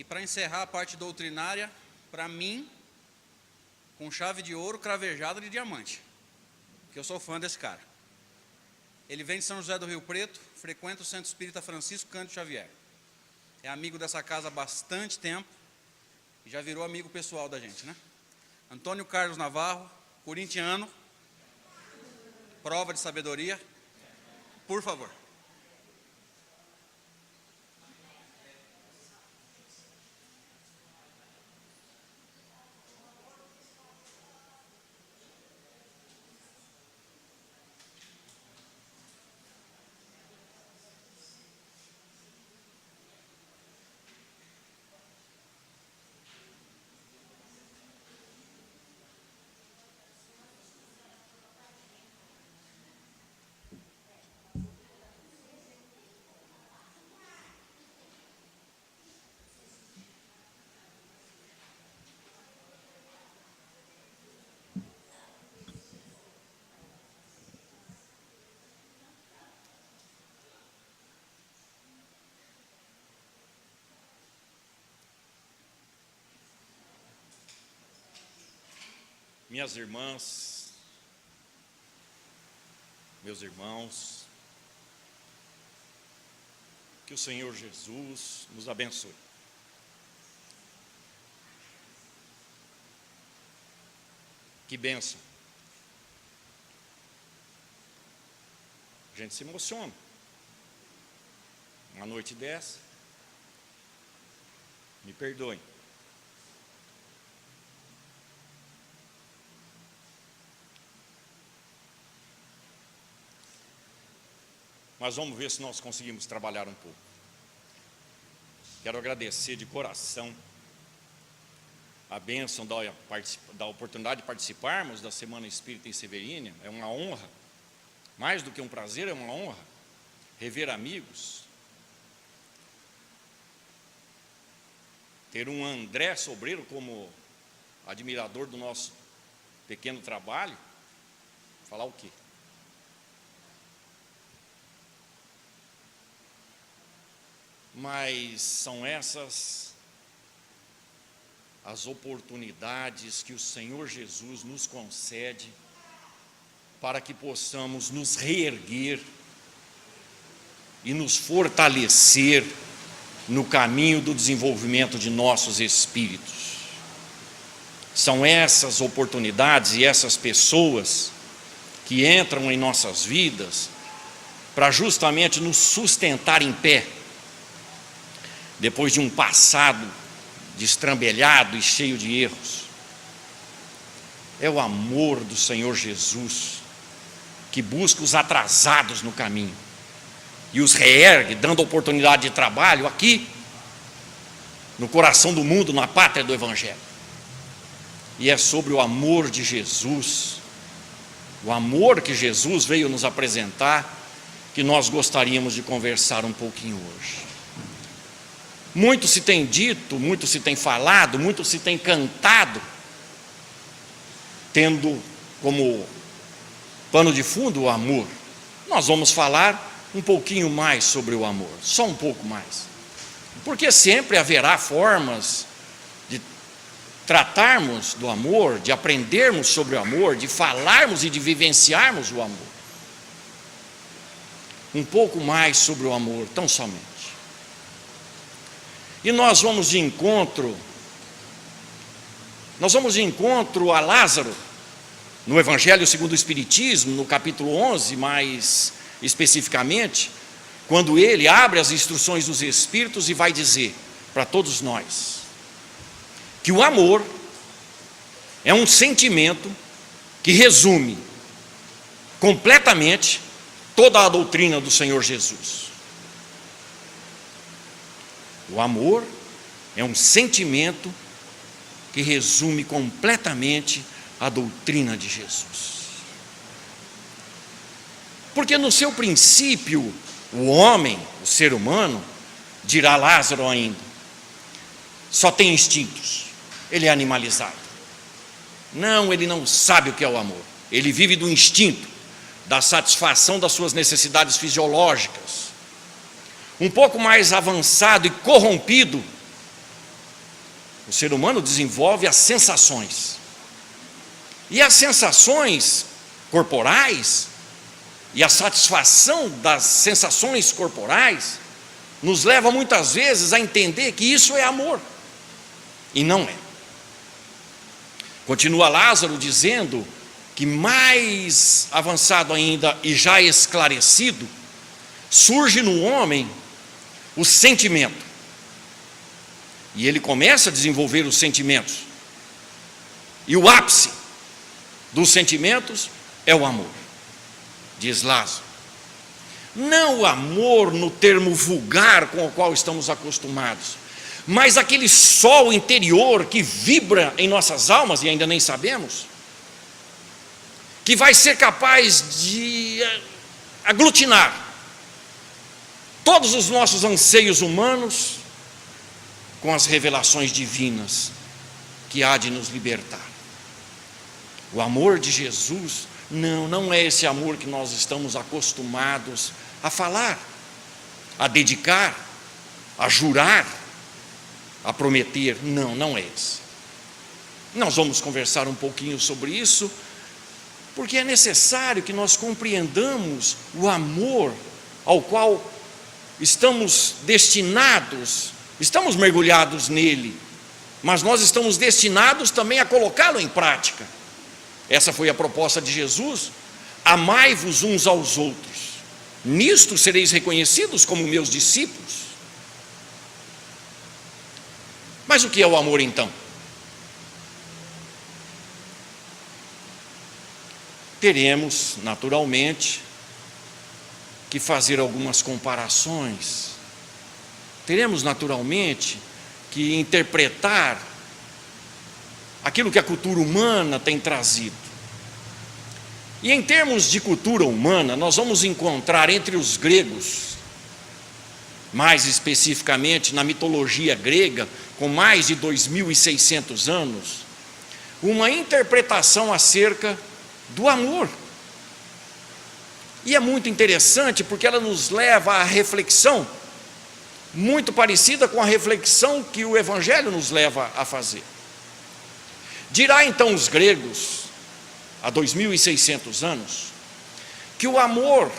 para encerrar a parte doutrinária, para mim, com chave de ouro cravejada de diamante, porque eu sou fã desse cara. Ele vem de São José do Rio Preto, frequenta o Centro Espírita Francisco Cândido Xavier. É amigo dessa casa há bastante tempo e já virou amigo pessoal da gente, né? Antônio Carlos Navarro, corintiano, prova de sabedoria, por favor. Minhas irmãs, meus irmãos, que o Senhor Jesus nos abençoe. Que bênção. A gente se emociona. Uma noite dessa, me perdoem. Mas vamos ver se nós conseguimos trabalhar um pouco. Quero agradecer de coração a bênção da oportunidade de participarmos da Semana Espírita em Severínia. É uma honra, mais do que um prazer, é uma honra rever amigos. Ter um André Sobreiro como admirador do nosso pequeno trabalho, falar o quê? Mas são essas as oportunidades que o Senhor Jesus nos concede para que possamos nos reerguer e nos fortalecer no caminho do desenvolvimento de nossos espíritos. São essas oportunidades e essas pessoas que entram em nossas vidas para justamente nos sustentar em pé, depois de um passado destrambelhado e cheio de erros. É o amor do Senhor Jesus que busca os atrasados no caminho e os reergue, dando oportunidade de trabalho aqui, no coração do mundo, na pátria do Evangelho. E é sobre o amor de Jesus, o amor que Jesus veio nos apresentar, que nós gostaríamos de conversar um pouquinho hoje. Muito se tem dito, muito se tem falado, muito se tem cantado, tendo como pano de fundo o amor. Nós vamos falar um pouquinho mais sobre o amor, só um pouco mais. Porque sempre haverá formas de tratarmos do amor, de aprendermos sobre o amor, de falarmos e de vivenciarmos o amor. Um pouco mais sobre o amor, tão somente. E nós vamos de encontro a Lázaro, no Evangelho segundo o Espiritismo, no capítulo 11, mais especificamente, quando ele abre as instruções dos Espíritos e vai dizer para todos nós que o amor é um sentimento que resume completamente toda a doutrina do Senhor Jesus. O amor é um sentimento que resume completamente a doutrina de Jesus. Porque no seu princípio, o homem, o ser humano, dirá Lázaro ainda, só tem instintos, ele é animalizado. Não, ele não sabe o que é o amor. Ele vive do instinto, da satisfação das suas necessidades fisiológicas. Um pouco mais avançado e corrompido O ser humano desenvolve as sensações. E as sensações corporais e a satisfação das sensações corporais nos leva muitas vezes a entender que isso é amor. E não é. Continua Lázaro dizendo que mais avançado ainda e já esclarecido, surge no homem o sentimento. E ele começa a desenvolver os sentimentos. E o ápice dos sentimentos é o amor, diz Lázaro. Não o amor no termo vulgar com o qual estamos acostumados, mas aquele sol interior que vibra em nossas almas e ainda nem sabemos, que vai ser capaz de aglutinar todos os nossos anseios humanos com as revelações divinas que há de nos libertar. O amor de Jesus não é esse amor que nós estamos acostumados a falar, a dedicar, a jurar, a prometer. Não é esse. Nós vamos conversar um pouquinho sobre isso, porque é necessário que nós compreendamos o amor ao qual estamos destinados, estamos mergulhados nele, mas nós estamos destinados também a colocá-lo em prática. Essa foi a proposta de Jesus: amai-vos uns aos outros, nisto sereis reconhecidos como meus discípulos. Mas o que é o amor então? Teremos, naturalmente, que fazer algumas comparações. Teremos, naturalmente, que interpretar aquilo que a cultura humana tem trazido. E em termos de cultura humana, nós vamos encontrar entre os gregos, mais especificamente na mitologia grega, com mais de 2.600 anos, uma interpretação acerca do amor. E é muito interessante porque ela nos leva à reflexão, muito parecida com a reflexão que o Evangelho nos leva a fazer. Dirá então os gregos, há 2.600 anos, que o amor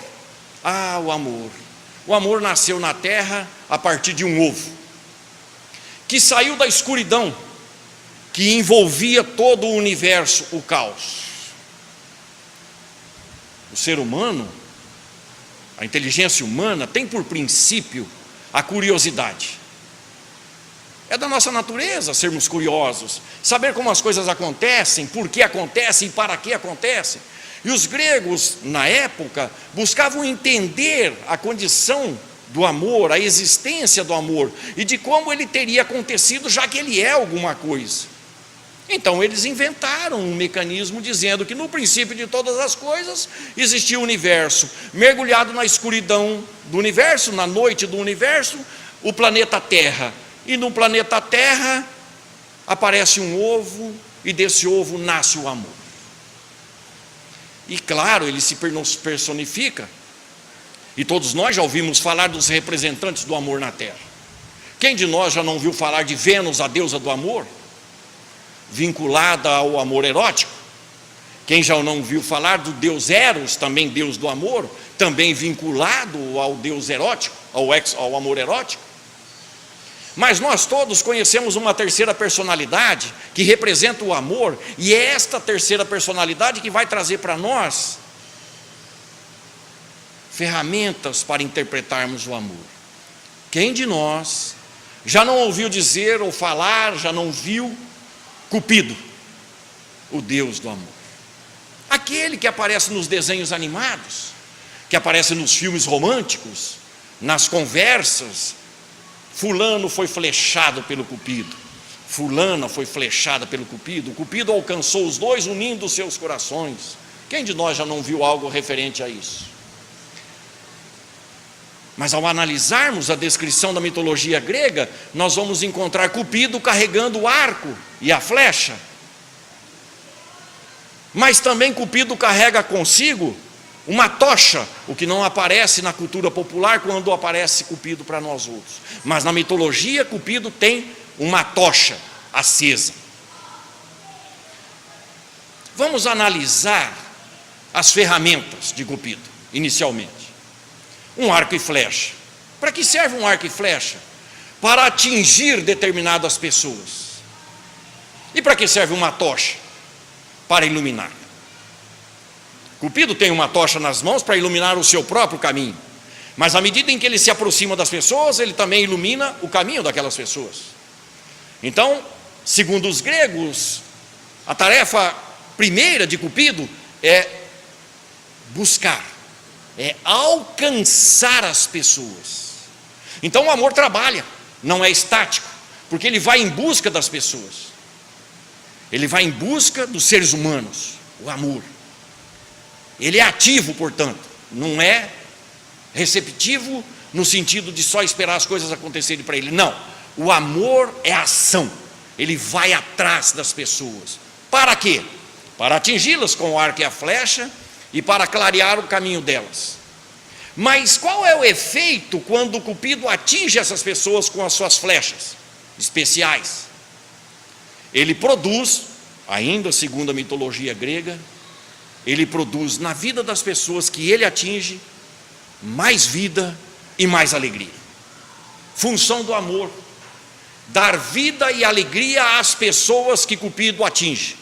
nasceu na terra a partir de um ovo, que saiu da escuridão, que envolvia todo o universo, o caos. O ser humano, a inteligência humana, tem por princípio a curiosidade. É da nossa natureza sermos curiosos, saber como as coisas acontecem, por que acontecem e para que acontecem. E os gregos, na época, buscavam entender a condição do amor, a existência do amor, e de como ele teria acontecido, já que ele é alguma coisa. Então eles inventaram um mecanismo dizendo que no princípio de todas as coisas existia o universo, mergulhado na escuridão do universo, na noite do universo, o planeta Terra. E no planeta Terra aparece um ovo, e desse ovo nasce o amor. E claro, ele se personifica, e todos nós já ouvimos falar dos representantes do amor na Terra. Quem de nós já não ouviu falar de Vênus, a deusa do amor, vinculada ao amor erótico? Quem já não ouviu falar do deus Eros, também deus do amor, também vinculado ao deus erótico, ao amor erótico? Mas nós todos conhecemos uma terceira personalidade que representa o amor, e é esta terceira personalidade que vai trazer para nós ferramentas para interpretarmos o amor. Quem de nós já não ouviu dizer ou falar, já não viu Cupido, o Deus do amor? Aquele que aparece nos desenhos animados, que aparece nos filmes românticos, nas conversas. Fulano foi flechado pelo Cupido, fulana foi flechada pelo Cupido, o Cupido alcançou os dois, unindo seus corações. Quem de nós já não viu algo referente a isso? Mas ao analisarmos a descrição da mitologia grega, nós vamos encontrar Cupido carregando o arco e a flecha. Mas também Cupido carrega consigo uma tocha, o que não aparece na cultura popular quando aparece Cupido para nós outros. Mas na mitologia, Cupido tem uma tocha, acesa. Vamos analisar as ferramentas de Cupido, inicialmente. Um arco e flecha. Para que serve um arco e flecha? Para atingir determinadas pessoas. E para que serve uma tocha? Para iluminar. Cupido tem uma tocha nas mãos para iluminar o seu próprio caminho. Mas à medida em que ele se aproxima das pessoas, ele também ilumina o caminho daquelas pessoas. Então, segundo os gregos, a tarefa primeira de Cupido é buscar, é alcançar as pessoas. Então o amor trabalha, não é estático, porque ele vai em busca das pessoas. Ele vai em busca dos seres humanos, o amor. Ele é ativo, portanto, não é receptivo no sentido de só esperar as coisas acontecerem para ele. Não, o amor é ação. Ele vai atrás das pessoas. Para quê? Para atingi-las com o arco e a flecha e para clarear o caminho delas. Mas qual é o efeito quando Cupido atinge essas pessoas com as suas flechas especiais? Ele produz, ainda segundo a mitologia grega, ele produz na vida das pessoas que ele atinge mais vida e mais alegria. Função do amor: dar vida e alegria às pessoas que Cupido atinge.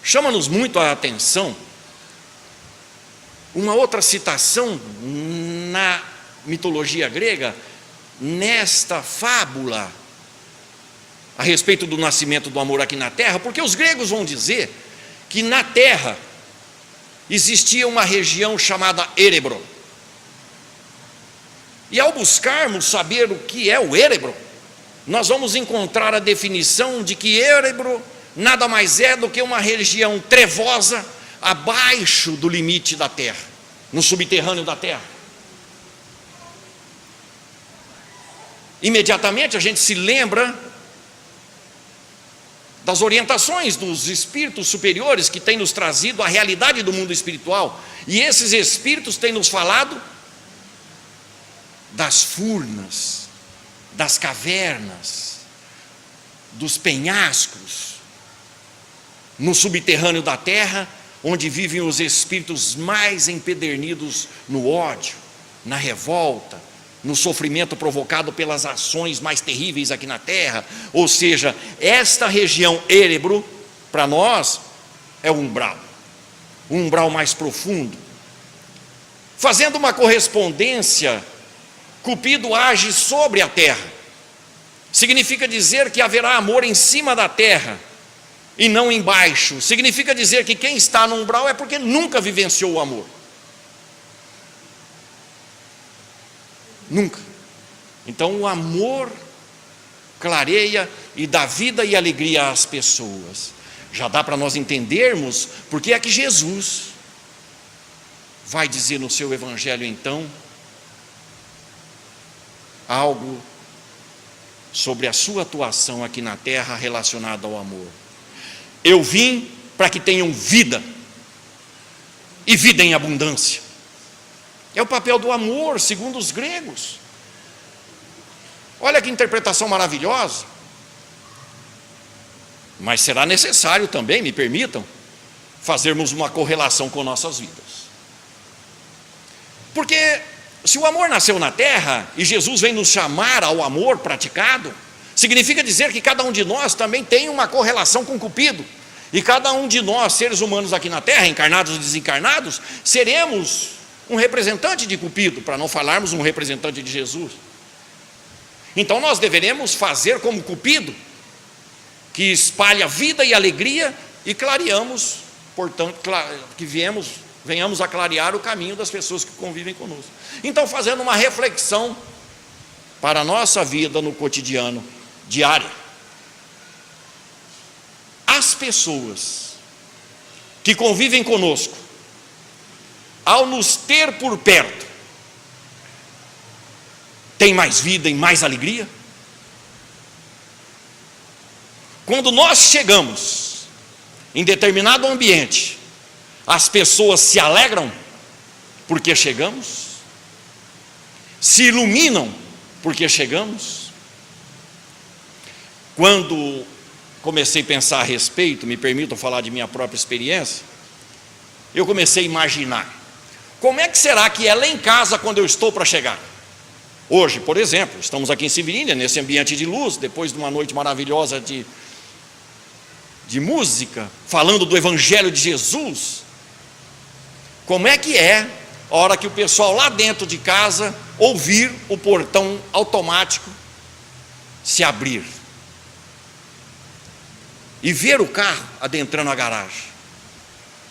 Chama-nos muito a atenção uma outra citação na mitologia grega, nesta fábula a respeito do nascimento do amor aqui na terra, porque os gregos vão dizer que na terra existia uma região chamada Erebro. E ao buscarmos saber o que é o Erebro, nós vamos encontrar a definição de que Erebro nada mais é do que uma região trevosa abaixo do limite da terra, no subterrâneo da terra. Imediatamente a gente se lembra das orientações dos espíritos superiores que têm nos trazido a realidade do mundo espiritual, e esses espíritos têm nos falado das furnas, das cavernas, dos penhascos, no subterrâneo da terra, onde vivem os espíritos mais empedernidos no ódio, na revolta, no sofrimento provocado pelas ações mais terríveis aqui na terra. Ou seja, esta região Erebro, para nós, é um umbral mais profundo. Fazendo uma correspondência, Cupido age sobre a terra. Significa dizer que haverá amor em cima da terra e não embaixo. Significa dizer que quem está no umbral é porque nunca vivenciou o amor. Nunca. Então o amor clareia e dá vida e alegria às pessoas. Já dá para nós entendermos porque é que Jesus vai dizer no seu evangelho então algo sobre a sua atuação aqui na terra relacionada ao amor. Eu vim para que tenham vida e vida em abundância. É o papel do amor, segundo os gregos. Olha que interpretação maravilhosa. Mas será necessário também, me permitam, fazermos uma correlação com nossas vidas. Porque se o amor nasceu na terra e Jesus vem nos chamar ao amor praticado, significa dizer que cada um de nós também tem uma correlação com Cupido. E cada um de nós, seres humanos aqui na terra, encarnados e desencarnados, seremos um representante de Cupido, para não falarmos um representante de Jesus. Então nós deveremos fazer como Cupido, que espalha vida e alegria, e clareamos, portanto, que venhamos a clarear o caminho das pessoas que convivem conosco. Então, fazendo uma reflexão para a nossa vida no cotidiano diário. As pessoas que convivem conosco, ao nos ter por perto, tem mais vida e mais alegria? Quando nós chegamos em determinado ambiente, as pessoas se alegram porque chegamos, se iluminam porque chegamos. Quando comecei a pensar a respeito, me permitam falar de minha própria experiência, eu comecei a imaginar, como é que será que é lá em casa quando eu estou para chegar? Hoje, por exemplo, estamos aqui em Sevilínia, nesse ambiente de luz, depois de uma noite maravilhosa de música, falando do Evangelho de Jesus. Como é que é a hora que o pessoal lá dentro de casa ouvir o portão automático se abrir e ver o carro adentrando a garagem?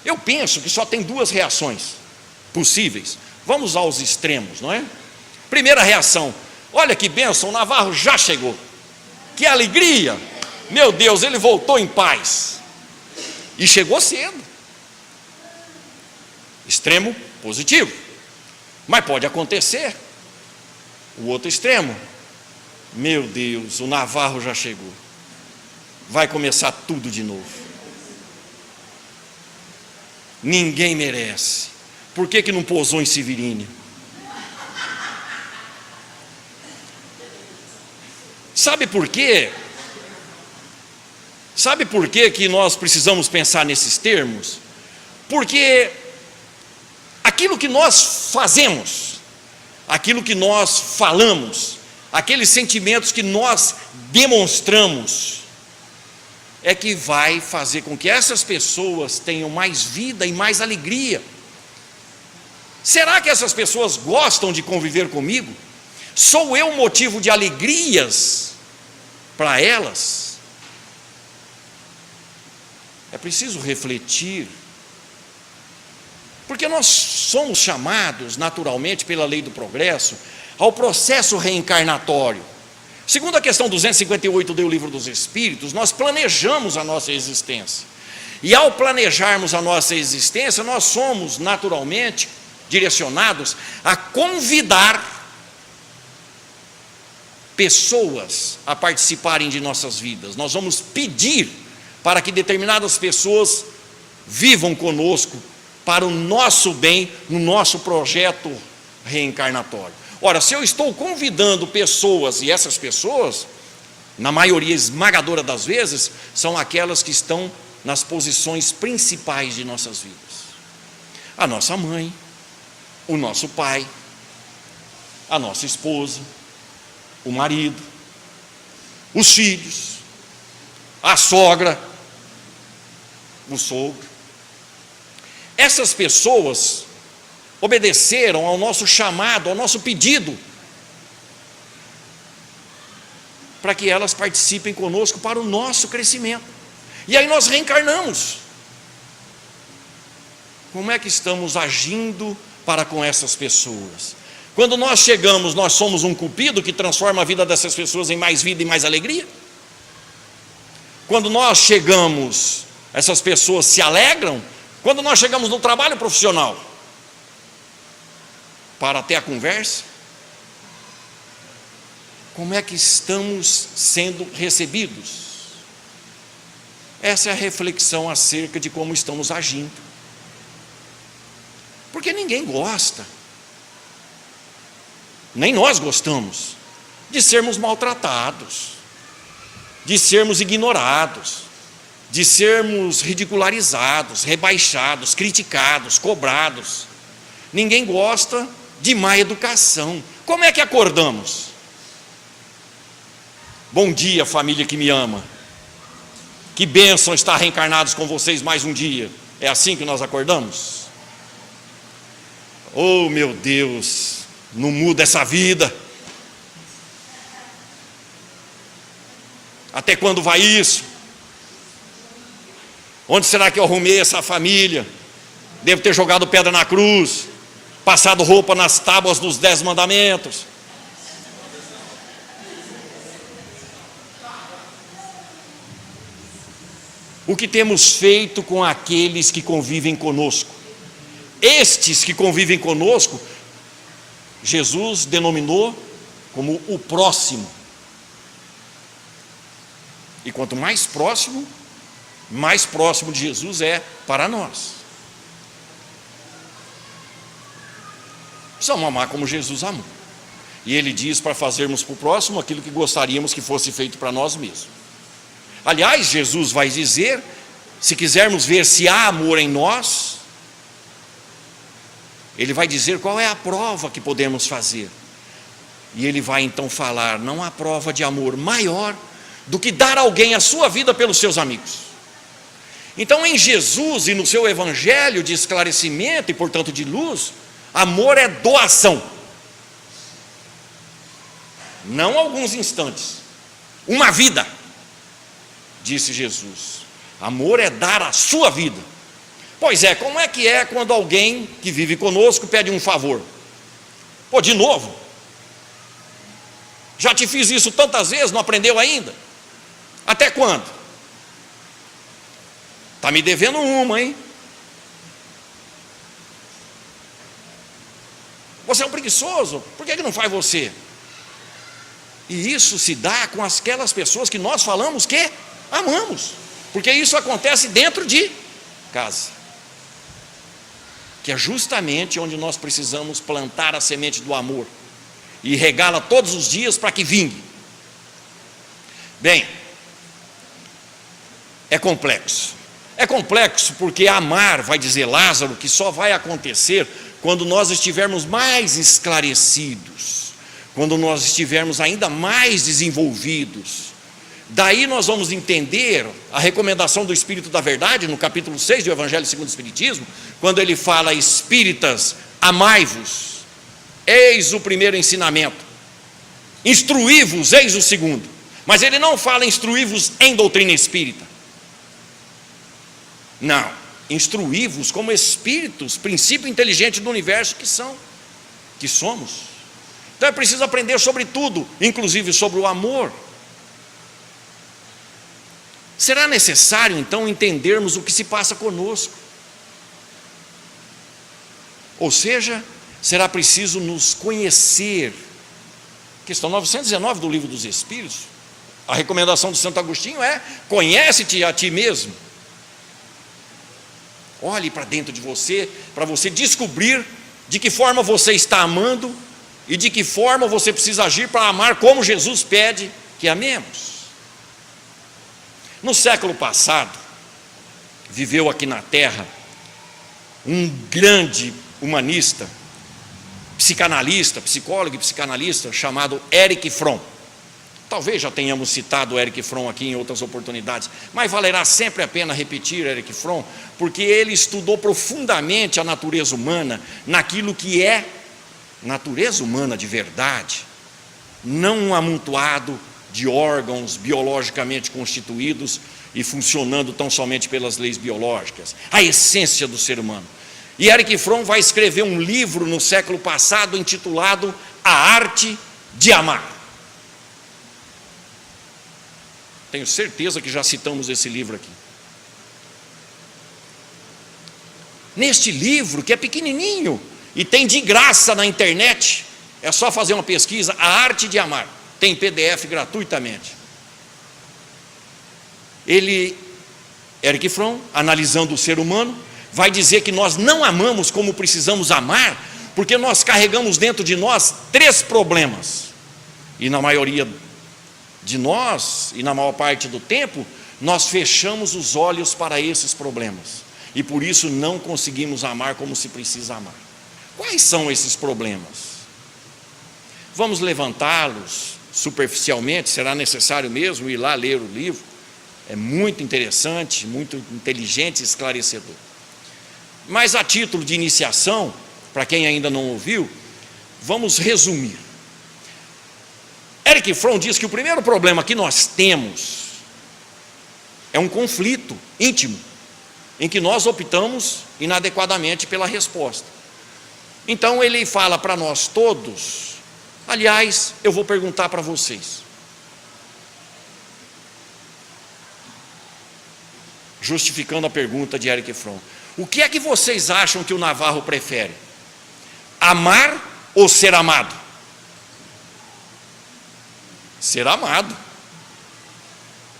Eu penso que só tem duas reações possíveis. Vamos aos extremos, não é? Primeira reação: olha que bênção, o Navarro já chegou, que alegria, meu Deus, ele voltou em paz, e chegou cedo. Extremo positivo. Mas pode acontecer o outro extremo: meu Deus, o Navarro já chegou, vai começar tudo de novo, ninguém merece, por que não pousou em Sevilínia? Sabe por quê? Sabe por quê que nós precisamos pensar nesses termos? Porque aquilo que nós fazemos, aquilo que nós falamos, aqueles sentimentos que nós demonstramos, é que vai fazer com que essas pessoas tenham mais vida e mais alegria. Será que essas pessoas gostam de conviver comigo? Sou eu motivo de alegrias para elas? É preciso refletir, porque nós somos chamados naturalmente pela lei do progresso ao processo reencarnatório. Segundo a questão 258 do Livro dos Espíritos, nós planejamos a nossa existência, e ao planejarmos a nossa existência, nós somos naturalmente direcionados a convidar pessoas a participarem de nossas vidas. Nós vamos pedir para que determinadas pessoas vivam conosco para o nosso bem, no nosso projeto reencarnatório. Ora, se eu estou convidando pessoas, e essas pessoas, na maioria esmagadora das vezes, são aquelas que estão nas posições principais de nossas vidas: a nossa mãe, o nosso pai, a nossa esposa, o marido, os filhos, a sogra, o sogro. Essas pessoas obedeceram ao nosso chamado, ao nosso pedido, para que elas participem conosco para o nosso crescimento. E aí nós reencarnamos. Como é que estamos agindo para com essas pessoas? Quando nós chegamos, nós somos um cupido que transforma a vida dessas pessoas em mais vida e mais alegria? Quando nós chegamos, essas pessoas se alegram? Quando nós chegamos no trabalho profissional, para ter a conversa, como é que estamos sendo recebidos? Essa é a reflexão acerca de como estamos agindo. Porque ninguém gosta, nem nós gostamos, de sermos maltratados, de sermos ignorados, de sermos ridicularizados, rebaixados, criticados, cobrados. Ninguém gosta de má educação. Como é que acordamos? Bom dia, família que me ama. Que bênção estar reencarnados com vocês mais um dia. É assim que nós acordamos? Oh, meu Deus, não muda essa vida. Até quando vai isso? Onde será que eu arrumei essa família? Devo ter jogado pedra na cruz, passado roupa nas tábuas dos 10 mandamentos. O que temos feito com aqueles que convivem conosco? Estes que convivem conosco, Jesus denominou como o próximo. E quanto mais próximo de Jesus é para nós. Precisamos amar como Jesus amou. E ele diz para fazermos para o próximo aquilo que gostaríamos que fosse feito para nós mesmos. Aliás, Jesus vai dizer, se quisermos ver se há amor em nós, ele vai dizer qual é a prova que podemos fazer. E ele vai então falar, não há prova de amor maior do que dar a alguém a sua vida pelos seus amigos. Então, em Jesus e no seu evangelho de esclarecimento e, portanto, de luz, amor é doação. Não alguns instantes, uma vida, disse Jesus. Amor é dar a sua vida. Pois é, como é que é quando alguém que vive conosco pede um favor? Pô, de novo? Já te fiz isso tantas vezes, não aprendeu ainda? Até quando? Está me devendo uma, hein? Você é um preguiçoso, por que não faz você? E isso se dá com aquelas pessoas que nós falamos que amamos, porque isso acontece dentro de casa, que é justamente onde nós precisamos plantar a semente do amor e regá-la todos os dias para que vingue. Bem, é complexo porque amar, vai dizer Lázaro, que só vai acontecer quando nós estivermos mais esclarecidos, quando nós estivermos ainda mais desenvolvidos. Daí nós vamos entender a recomendação do Espírito da Verdade, no capítulo 6 do Evangelho segundo o Espiritismo, quando ele fala: espíritas, amai-vos, eis o primeiro ensinamento, instruí-vos, eis o segundo. Mas ele não fala instruí-vos em doutrina espírita, não, instruí-vos como espíritos, princípio inteligente do universo que somos. Então é preciso aprender sobre tudo, inclusive sobre o amor. Será necessário então entendermos o que se passa conosco. Ou seja, será preciso nos conhecer. Questão 919 do Livro dos Espíritos, a recomendação de Santo Agostinho é: conhece-te a ti mesmo. Olhe para dentro de você, para você descobrir de que forma você está amando e de que forma você precisa agir para amar como Jesus pede que amemos. No século passado, viveu aqui na Terra um grande humanista, psicanalista, psicólogo e psicanalista, chamado Erich Fromm. Talvez já tenhamos citado Erich Fromm aqui em outras oportunidades, mas valerá sempre a pena repetir Erich Fromm, porque ele estudou profundamente a natureza humana, naquilo que é natureza humana de verdade, não um amontoado de órgãos biologicamente constituídos e funcionando tão somente pelas leis biológicas, a essência do ser humano. E Erich Fromm vai escrever um livro no século passado intitulado A Arte de Amar. Tenho certeza que já citamos esse livro aqui. Neste livro, que é pequenininho e tem de graça na internet, é só fazer uma pesquisa, A Arte de Amar, tem PDF gratuitamente. Erich Fromm, analisando o ser humano, vai dizer que nós não amamos como precisamos amar, porque nós carregamos dentro de nós 3 problemas, e na maioria de nós, e na maior parte do tempo, nós fechamos os olhos para esses problemas, e por isso não conseguimos amar como se precisa amar. Quais são esses problemas? Vamos levantá-los superficialmente, será necessário mesmo ir lá ler o livro, é muito interessante, muito inteligente e esclarecedor. Mas a título de iniciação, para quem ainda não ouviu, vamos resumir. Erich Fromm diz que o primeiro problema que nós temos é um conflito íntimo, em que nós optamos inadequadamente pela resposta. Então ele fala para nós todos, aliás, eu vou perguntar para vocês, justificando a pergunta de Erich Fromm: o que é que vocês acham que o Navarro prefere? Amar ou ser amado? Ser amado.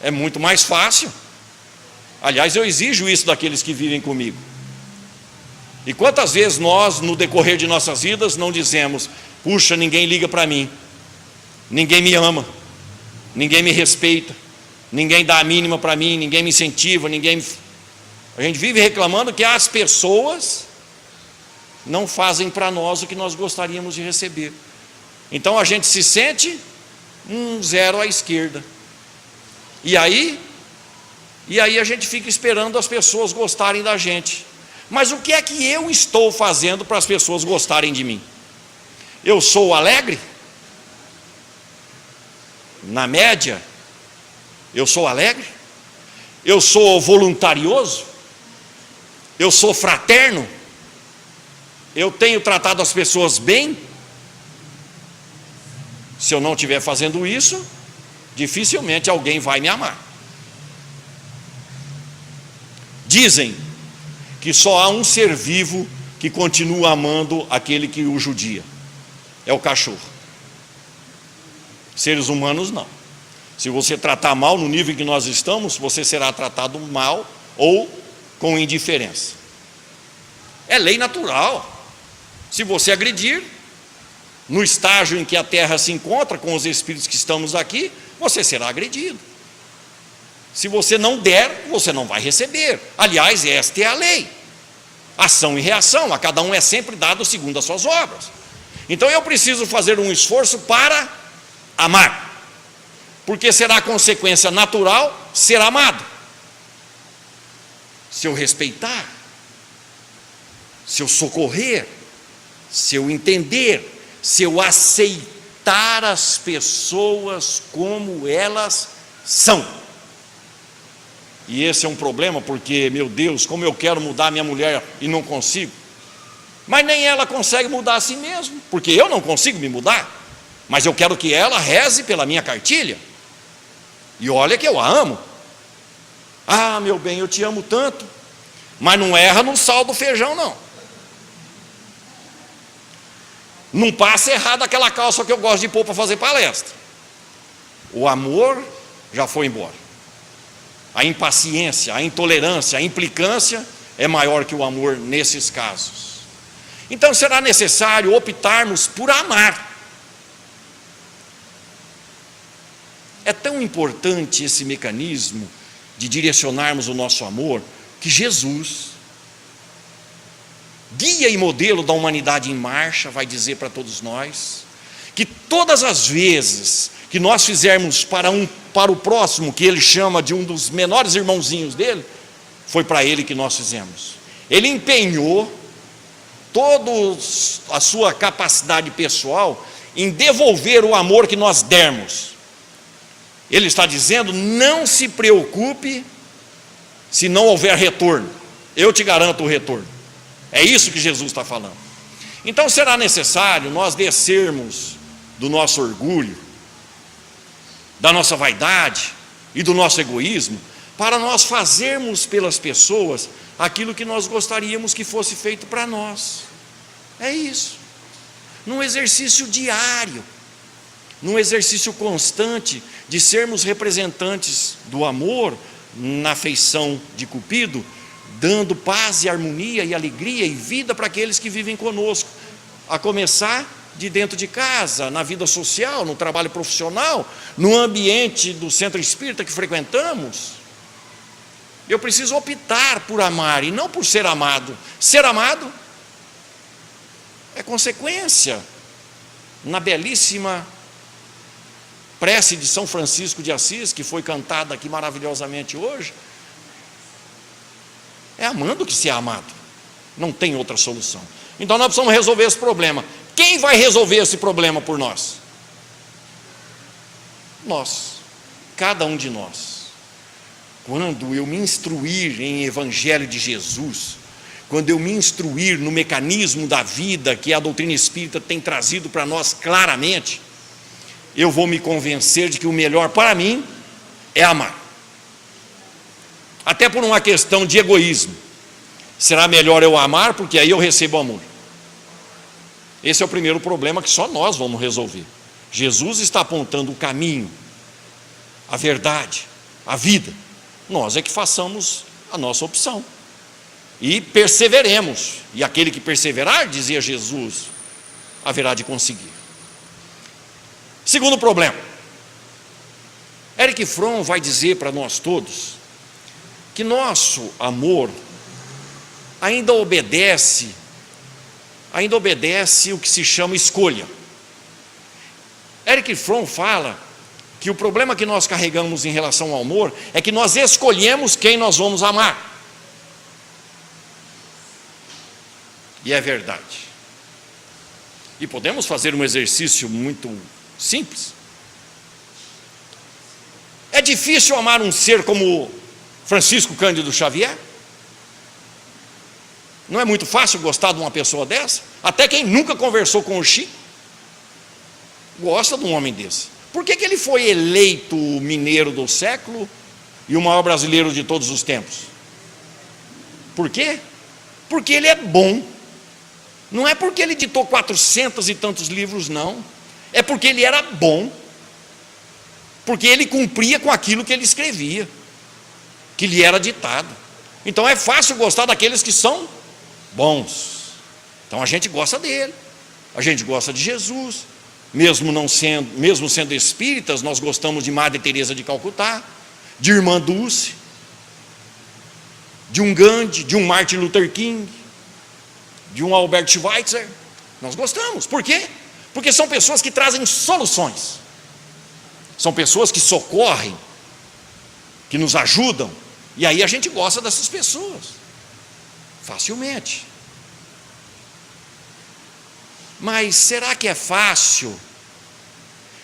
É muito mais fácil. Aliás, eu exijo isso daqueles que vivem comigo. E quantas vezes nós, no decorrer de nossas vidas, não dizemos: puxa, ninguém liga para mim, ninguém me ama, ninguém me respeita, ninguém dá a mínima para mim, ninguém me incentiva, A gente vive reclamando que as pessoas não fazem para nós o que nós gostaríamos de receber. Então a gente se sente um zero à esquerda. E aí a gente fica esperando as pessoas gostarem da gente. Mas o que é que eu estou fazendo para as pessoas gostarem de mim? Eu sou alegre? Na média, eu sou alegre? Eu sou voluntarioso? Eu sou fraterno? Eu tenho tratado as pessoas bem? Se eu não estiver fazendo isso, dificilmente alguém vai me amar. Dizem que só há um ser vivo que continua amando aquele que o judia: é o cachorro. Seres humanos não. Se você tratar mal no nível em que nós estamos, você será tratado mal ou com indiferença. É lei natural. Se você agredir, no estágio em que a terra se encontra com os espíritos que estamos aqui, você será agredido. Se você não der, você não vai receber. Aliás, esta é a lei. Ação e reação, a cada um é sempre dado segundo as suas obras. Então eu preciso fazer um esforço para amar, porque será consequência natural ser amado. Se eu respeitar, se eu socorrer, se eu entender, se eu aceitar as pessoas como elas são. E esse é um problema, porque, meu Deus, como eu quero mudar minha mulher e não consigo. Mas nem ela consegue mudar a si mesma, porque eu não consigo me mudar. Mas eu quero que ela reze pela minha cartilha. E olha que eu a amo. Ah, meu bem, eu te amo tanto. Mas não erra no sal do feijão, não. Não passa errado aquela calça que eu gosto de pôr para fazer palestra. O amor já foi embora. A impaciência, a intolerância, a implicância é maior que o amor nesses casos. Então será necessário optarmos por amar. É tão importante esse mecanismo de direcionarmos o nosso amor, que Jesus, guia e modelo da humanidade em marcha, vai dizer para todos nós, que todas as vezes que nós fizermos para o próximo, que ele chama de um dos menores irmãozinhos dele, foi para ele que nós fizemos. Ele empenhou toda a sua capacidade pessoal em devolver o amor que nós dermos. Ele está dizendo: não se preocupe se não houver retorno, eu te garanto o retorno. É isso que Jesus está falando. Então será necessário nós descermos do nosso orgulho, da nossa vaidade e do nosso egoísmo, para nós fazermos pelas pessoas aquilo que nós gostaríamos que fosse feito para nós. É isso. Num exercício diário, num exercício constante de sermos representantes do amor na feição de Cupido, dando paz e harmonia e alegria e vida para aqueles que vivem conosco, a começar de dentro de casa, na vida social, no trabalho profissional, no ambiente do centro espírita que frequentamos. Eu preciso optar por amar e não por ser amado. Ser amado é consequência. Na belíssima prece de São Francisco de Assis, que foi cantada aqui maravilhosamente hoje, é amando que se é amado. Não tem outra solução. Então nós precisamos resolver esse problema. Quem vai resolver esse problema por nós? Nós, cada um de nós. Quando eu me instruir em Evangelho de Jesus, quando eu me instruir no mecanismo da vida que a doutrina espírita tem trazido para nós claramente, eu vou me convencer de que o melhor para mim é amar. Até por uma questão de egoísmo. Será melhor eu amar, porque aí eu recebo amor. Esse é o primeiro problema que só nós vamos resolver. Jesus está apontando o caminho, a verdade, a vida. Nós é que façamos a nossa opção. e perseveremos. E aquele que perseverar, dizia Jesus, haverá de conseguir. Segundo problema, Erich Fromm vai dizer para nós todos que nosso amor ainda obedece o que se chama escolha. Erich Fromm fala que o problema que nós carregamos em relação ao amor é que nós escolhemos quem nós vamos amar. E é verdade. E podemos fazer um exercício muito simples. É difícil amar um ser como Francisco Cândido Xavier? Não é muito fácil gostar de uma pessoa dessa? Até quem nunca conversou com o Chico gosta de um homem desse. Por que ele foi eleito mineiro do século e o maior brasileiro de todos os tempos? Por quê? Porque ele é bom. Não é porque ele ditou 400 e tantos livros, não. É porque ele era bom. Porque ele cumpria com aquilo que ele escrevia, que lhe era ditado. Então é fácil gostar daqueles que são bons. Então a gente gosta dele, a gente gosta de Jesus. Mesmo sendo espíritas, nós gostamos de Madre Teresa de Calcutá, de Irmã Dulce, de um Gandhi, de um Martin Luther King, de um Albert Schweitzer. Nós gostamos. Por quê? Porque são pessoas que trazem soluções. São pessoas que socorrem, que nos ajudam. E aí a gente gosta dessas pessoas facilmente. Mas será que é fácil?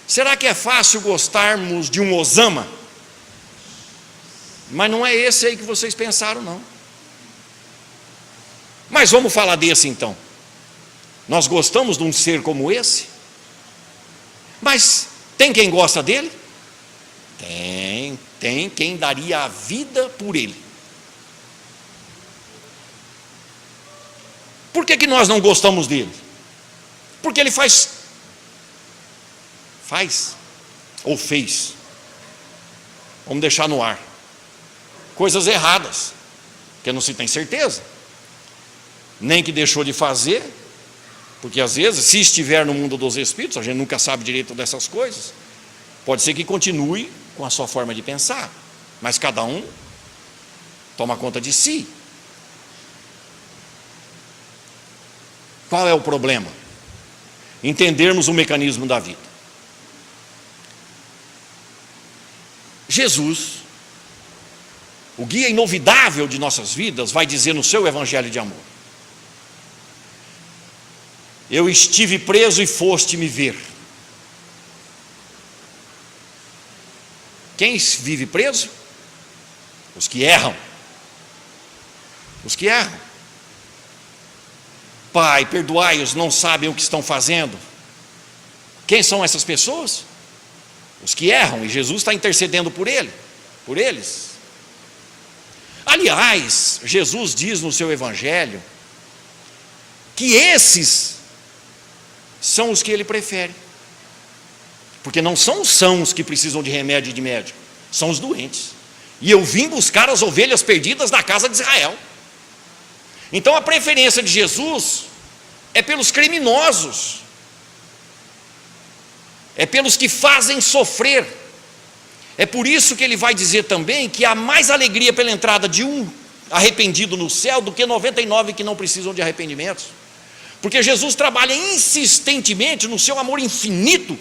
Será que é fácil gostarmos de um Osama? Mas não é esse aí que vocês pensaram, não. Mas vamos falar desse então. Nós gostamos de um ser como esse? Mas tem quem gosta dele? Tem quem daria a vida por ele. Por que nós não gostamos dele? Porque ele faz ou fez, vamos deixar no ar, coisas erradas, que não se tem certeza, nem que deixou de fazer, porque às vezes, se estiver no mundo dos espíritos, a gente nunca sabe direito dessas coisas, pode ser que continue com a sua forma de pensar, mas cada um toma conta de si. Qual é o problema? Entendermos o mecanismo da vida. Jesus, o guia inovidável de nossas vidas, vai dizer no seu evangelho de amor: eu estive preso e foste me ver. Quem vive preso? Os que erram. Os que erram. Pai, perdoai-os, não sabem o que estão fazendo. Quem são essas pessoas? Os que erram, e Jesus está intercedendo por eles. Aliás, Jesus diz no seu evangelho que esses são os que ele prefere. Porque não são os sãos que precisam de remédio e de médico, são os doentes. E eu vim buscar as ovelhas perdidas da casa de Israel. Então a preferência de Jesus é pelos criminosos, é pelos que fazem sofrer. É por isso que ele vai dizer também que há mais alegria pela entrada de um arrependido no céu do que 99 que não precisam de arrependimentos. Porque Jesus trabalha insistentemente no seu amor infinito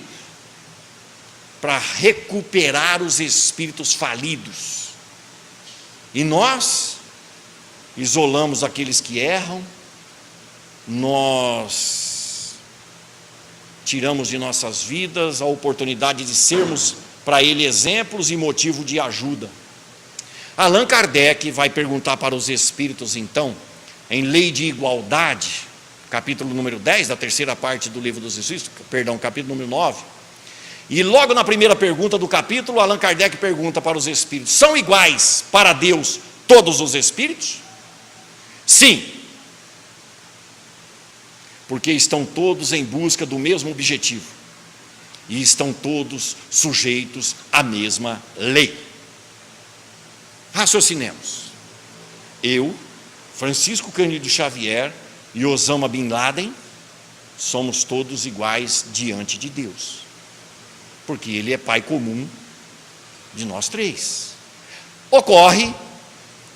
para recuperar os espíritos falidos. E nós isolamos aqueles que erram, nós tiramos de nossas vidas a oportunidade de sermos para ele exemplos e motivo de ajuda. Allan Kardec vai perguntar para os espíritos então, em Lei de Igualdade, capítulo número 10, da terceira parte do livro dos Espíritos, capítulo número 9, e logo na primeira pergunta do capítulo, Allan Kardec pergunta para os espíritos: são iguais para Deus todos os espíritos? Sim, porque estão todos em busca do mesmo objetivo e estão todos sujeitos à mesma lei. Raciocinemos. Eu Francisco Cândido Xavier e Osama Bin Laden, somos todos iguais diante de Deus, porque Ele é Pai comum de nós três. Ocorre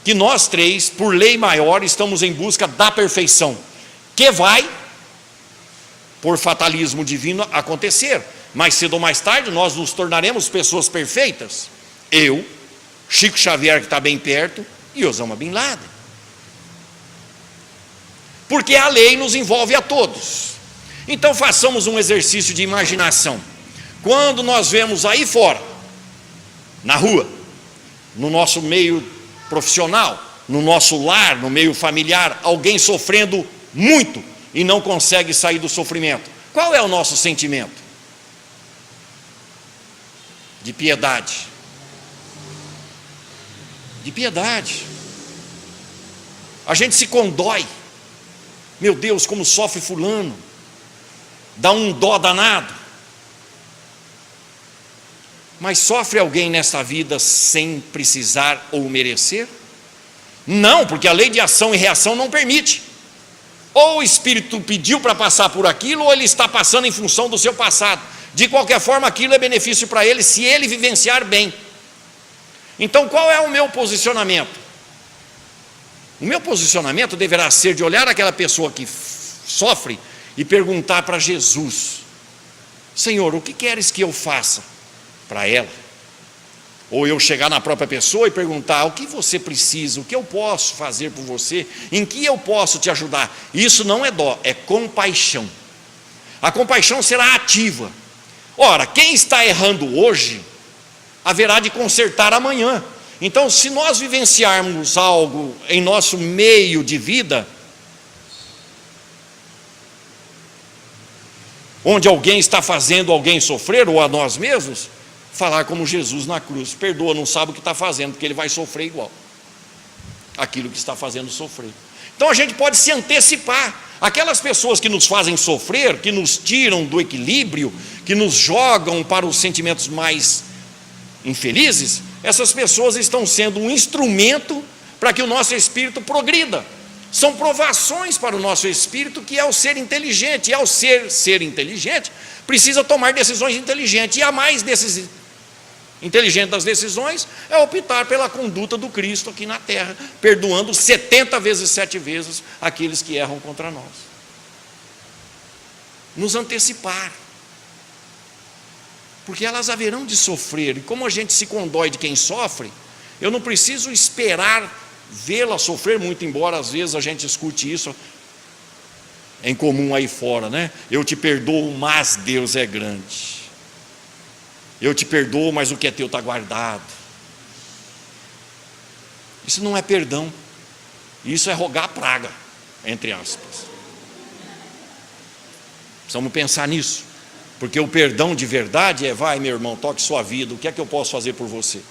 que nós três, por lei maior, estamos em busca da perfeição, que vai, por fatalismo divino, acontecer. Mais cedo ou mais tarde, nós nos tornaremos pessoas perfeitas. Eu, Chico Xavier, que está bem perto, e Osama Bin Laden. Porque a lei nos envolve a todos. Então façamos um exercício de imaginação. Quando nós vemos aí fora, na rua, no nosso meio profissional, no nosso lar, no meio familiar, alguém sofrendo muito e não consegue sair do sofrimento, qual é o nosso sentimento? De piedade. De piedade. A gente se condói. Meu Deus, como sofre fulano. Dá um dó danado. Mas sofre alguém nesta vida sem precisar ou merecer? Não, porque a lei de ação e reação não permite. Ou o espírito pediu para passar por aquilo, ou ele está passando em função do seu passado. De qualquer forma, aquilo é benefício para ele, se ele vivenciar bem. Então, qual é o meu posicionamento? O meu posicionamento deverá ser de olhar aquela pessoa que sofre e perguntar para Jesus: Senhor, o que queres que eu faça para ela? Ou eu chegar na própria pessoa e perguntar: o que você precisa, o que eu posso fazer por você, em que eu posso te ajudar? Isso não é dó, é compaixão. A compaixão será ativa. Ora, quem está errando hoje, haverá de consertar amanhã. Então, se nós vivenciarmos algo em nosso meio de vida, onde alguém está fazendo alguém sofrer, ou a nós mesmos, falar como Jesus na cruz: perdoa, não sabe o que está fazendo, porque ele vai sofrer igual aquilo que está fazendo sofrer. Então a gente pode se antecipar. Aquelas pessoas que nos fazem sofrer, que nos tiram do equilíbrio, que nos jogam para os sentimentos mais infelizes, essas pessoas estão sendo um instrumento para que o nosso espírito progrida. São provações para o nosso espírito, que é o ser inteligente. E ao ser inteligente, precisa tomar decisões inteligentes. E a mais inteligente das decisões é optar pela conduta do Cristo aqui na terra, perdoando 70 vezes 7 vezes aqueles que erram contra nós. Nos antecipar, porque elas haverão de sofrer, e como a gente se condói de quem sofre, eu não preciso esperar vê-la sofrer muito, embora às vezes a gente escute isso em comum aí fora, né? Eu te perdoo, mas Deus é grande. Eu te perdoo, mas o que é teu está guardado. Isso não é perdão. Isso é rogar praga, entre aspas. Precisamos pensar nisso. Porque o perdão de verdade é: vai, meu irmão, toque sua vida, o que é que eu posso fazer por você?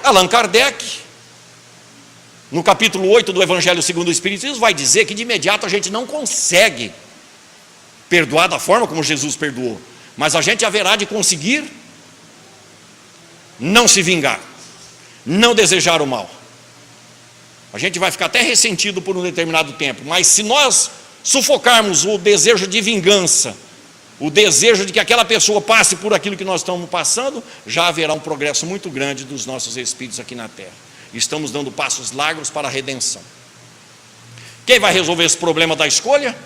Allan Kardec, no capítulo 8 do Evangelho segundo o Espiritismo, vai dizer que de imediato a gente não consegue perdoar da forma como Jesus perdoou, mas a gente haverá de conseguir não se vingar, não desejar o mal. A gente vai ficar até ressentido por um determinado tempo, mas se nós sufocarmos o desejo de vingança, o desejo de que aquela pessoa passe por aquilo que nós estamos passando, já haverá um progresso muito grande dos nossos espíritos aqui na terra. Estamos dando passos largos para a redenção. Quem vai resolver esse problema da escolha?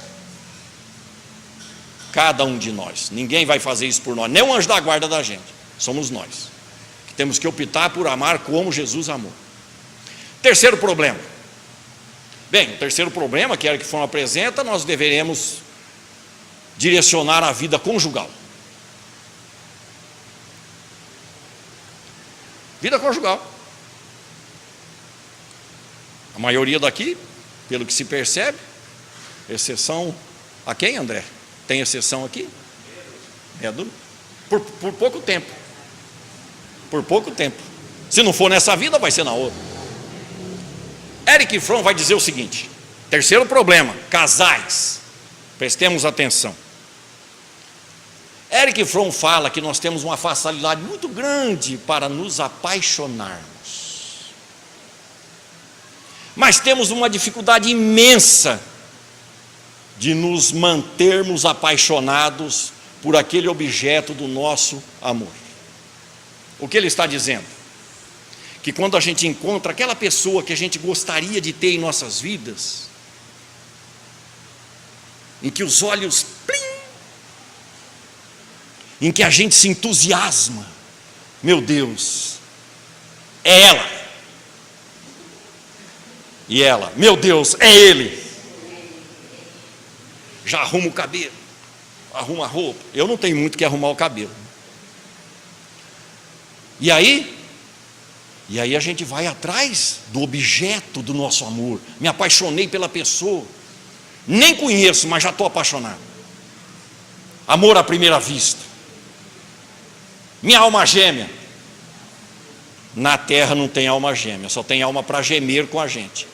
Cada um de nós. Ninguém vai fazer isso por nós, nem o anjo da guarda da gente. Somos nós que temos que optar por amar como Jesus amou. Terceiro problema. Bem, o terceiro problema, que é o que Fon apresenta, nós deveremos direcionar a vida conjugal. Vida conjugal. A maioria daqui, pelo que se percebe, exceção a quem, André? Tem exceção aqui? Por pouco tempo. Por pouco tempo. Se não for nessa vida, vai ser na outra. Erich Fromm vai dizer o seguinte: terceiro problema, casais. Prestemos atenção. Erich Fromm fala que nós temos uma facilidade muito grande para nos apaixonarmos. mas temos uma dificuldade imensa de nos mantermos apaixonados por aquele objeto do nosso amor. O que ele está dizendo? Que quando a gente encontra aquela pessoa que a gente gostaria de ter em nossas vidas, em que os olhos, plim, em que a gente se entusiasma, meu Deus, é ela. E ela, meu Deus, é ele. Já arruma o cabelo, arruma a roupa. Eu não tenho muito que arrumar o cabelo. E aí a gente vai atrás do objeto do nosso amor. Me apaixonei pela pessoa. Nem conheço, mas já estou apaixonado. Amor à primeira vista. Minha alma gêmea. Na terra não tem alma gêmea, só tem alma para gemer com a gente.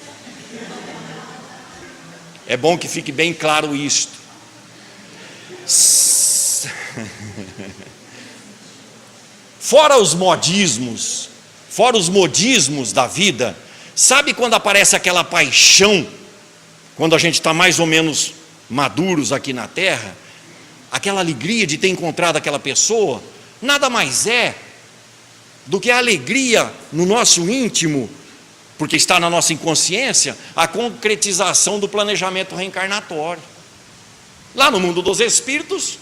É bom que fique bem claro isto. Fora os modismos da vida, sabe quando aparece aquela paixão, quando a gente está mais ou menos maduros aqui na terra, aquela alegria de ter encontrado aquela pessoa, nada mais é do que a alegria no nosso íntimo, porque está na nossa inconsciência, a concretização do planejamento reencarnatório. Lá no mundo dos espíritos,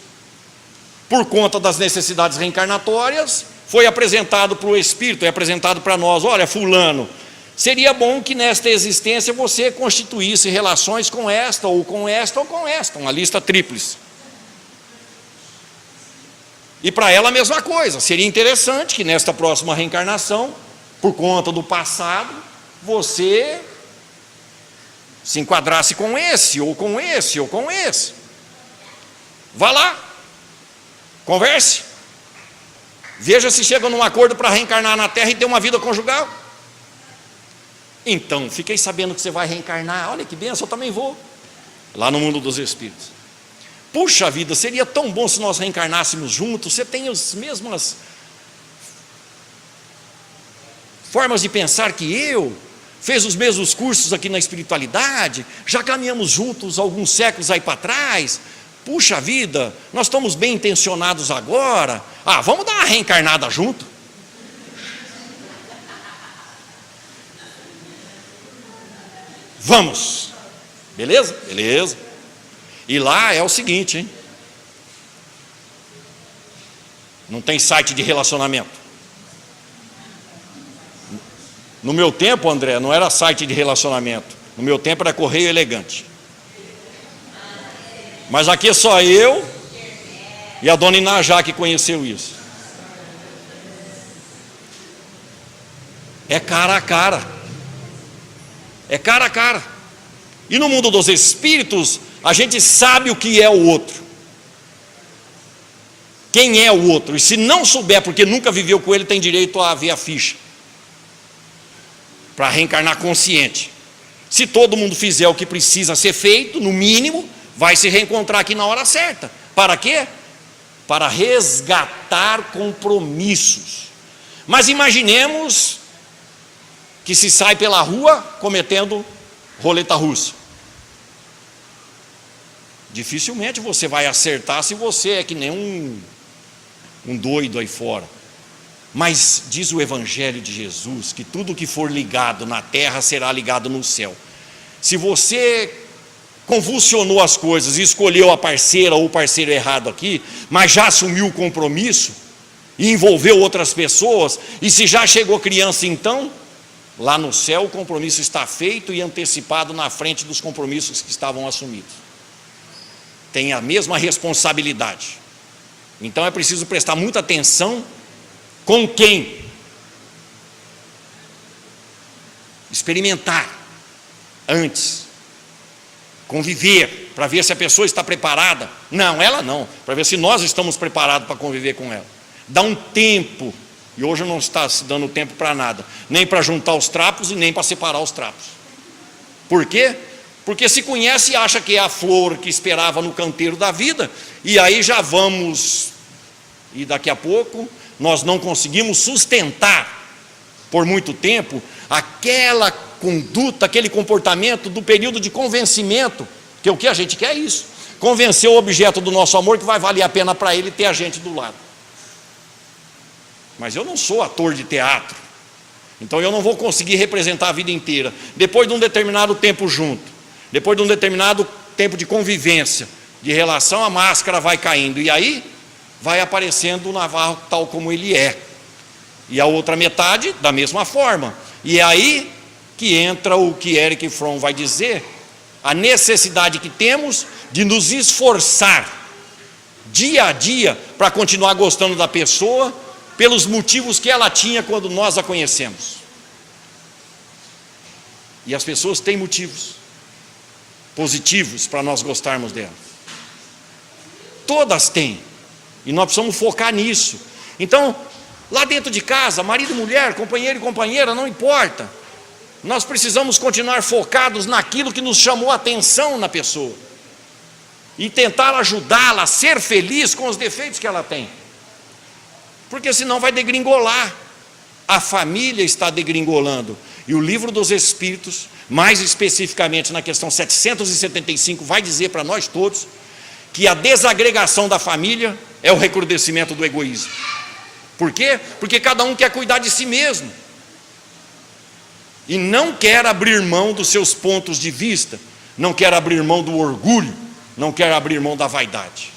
por conta das necessidades reencarnatórias, foi apresentado para o espírito, é apresentado para nós, olha, fulano, seria bom que nesta existência você constituísse relações com esta, ou com esta, ou com esta, uma lista tríplice. E para ela a mesma coisa, seria interessante que nesta próxima reencarnação, por conta do passado, você se enquadrasse com esse, ou com esse, ou com esse. Vá lá, converse, veja se chega num acordo para reencarnar na Terra e ter uma vida conjugal. Então, fiquei sabendo que você vai reencarnar, olha que bênção, eu também vou. Lá no mundo dos espíritos. Puxa vida, seria tão bom se nós reencarnássemos juntos, você tem as mesmas formas de pensar que eu, fez os mesmos cursos aqui na espiritualidade, já caminhamos juntos alguns séculos aí para trás. Puxa vida, nós estamos bem intencionados agora. Vamos dar uma reencarnada junto? Vamos. Beleza? Beleza. E lá é o seguinte, hein? Não tem site de relacionamento. No meu tempo, André, não era site de relacionamento. No meu tempo era correio elegante. Mas aqui é só eu e a dona Inajá que conheceu isso. É cara a cara. É cara a cara. E no mundo dos espíritos, a gente sabe o que é o outro. Quem é o outro. E se não souber, porque nunca viveu com ele, tem direito a ver a ficha. Para reencarnar consciente. Se todo mundo fizer o que precisa ser feito, no mínimo, vai se reencontrar aqui na hora certa. Para quê? Para resgatar compromissos. Mas imaginemos que se sai pela rua cometendo roleta russa. Dificilmente você vai acertar se você é que nem um doido aí fora. Mas diz o Evangelho de Jesus que tudo que for ligado na terra será ligado no céu. Se você convulsionou as coisas e escolheu a parceira ou o parceiro errado aqui, mas já assumiu o compromisso e envolveu outras pessoas, e se já chegou criança então, lá no céu o compromisso está feito e antecipado na frente dos compromissos que estavam assumidos. Tem a mesma responsabilidade. Então é preciso prestar muita atenção com quem. Experimentar antes. Conviver, para ver se a pessoa está preparada. Não, ela não, para ver se nós estamos preparados para conviver com ela. Dá um tempo, e hoje não está se dando tempo para nada, nem para juntar os trapos e nem para separar os trapos. Por quê? Porque se conhece e acha que é a flor que esperava no canteiro da vida, e aí já vamos, e daqui a pouco nós não conseguimos sustentar por muito tempo aquela conduta, aquele comportamento do período de convencimento, que o que a gente quer é isso, convencer o objeto do nosso amor que vai valer a pena para ele ter a gente do lado. Mas eu não sou ator de teatro, então eu não vou conseguir representar a vida inteira. Depois de um determinado tempo junto, depois de um determinado tempo de convivência, de relação, a máscara vai caindo, e aí vai aparecendo o Navarro tal como ele é, e a outra metade da mesma forma. E é aí que entra o que Erich Fromm vai dizer, a necessidade que temos de nos esforçar dia a dia para continuar gostando da pessoa pelos motivos que ela tinha quando nós a conhecemos. E as pessoas têm motivos positivos para nós gostarmos dela. Todas têm. E nós precisamos focar nisso. Então, lá dentro de casa, marido e mulher, companheiro e companheira, não importa. Nós precisamos continuar focados naquilo que nos chamou a atenção na pessoa. E tentar ajudá-la a ser feliz com os defeitos que ela tem. Porque senão vai degringolar. A família está degringolando. E o Livro dos Espíritos, mais especificamente na questão 775, vai dizer para nós todos que a desagregação da família é o recrudescimento do egoísmo. Por quê? Porque cada um quer cuidar de si mesmo. E não quer abrir mão dos seus pontos de vista, não quer abrir mão do orgulho, não quer abrir mão da vaidade.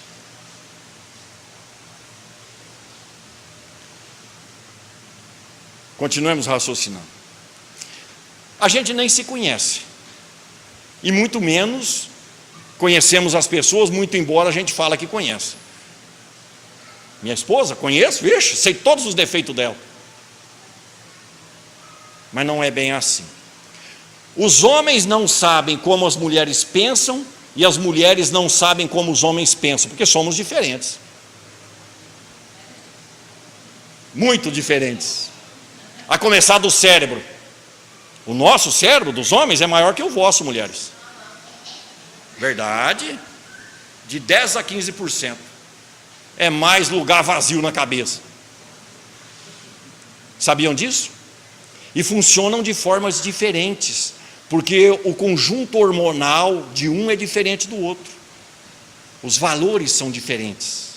Continuemos raciocinando. A gente nem se conhece, e muito menos conhecemos as pessoas, muito embora a gente fala que conhece. Minha esposa, conheço, vixe, sei todos os defeitos dela. Mas não é bem assim. Os homens não sabem como as mulheres pensam, e as mulheres não sabem como os homens pensam, porque somos diferentes. Muito diferentes. A começar do cérebro. O nosso cérebro, dos homens, é maior que o vosso, mulheres. Verdade? De 10 a 15%. É mais lugar vazio na cabeça. Sabiam disso? E funcionam de formas diferentes, porque o conjunto hormonal de um é diferente do outro. Os valores são diferentes.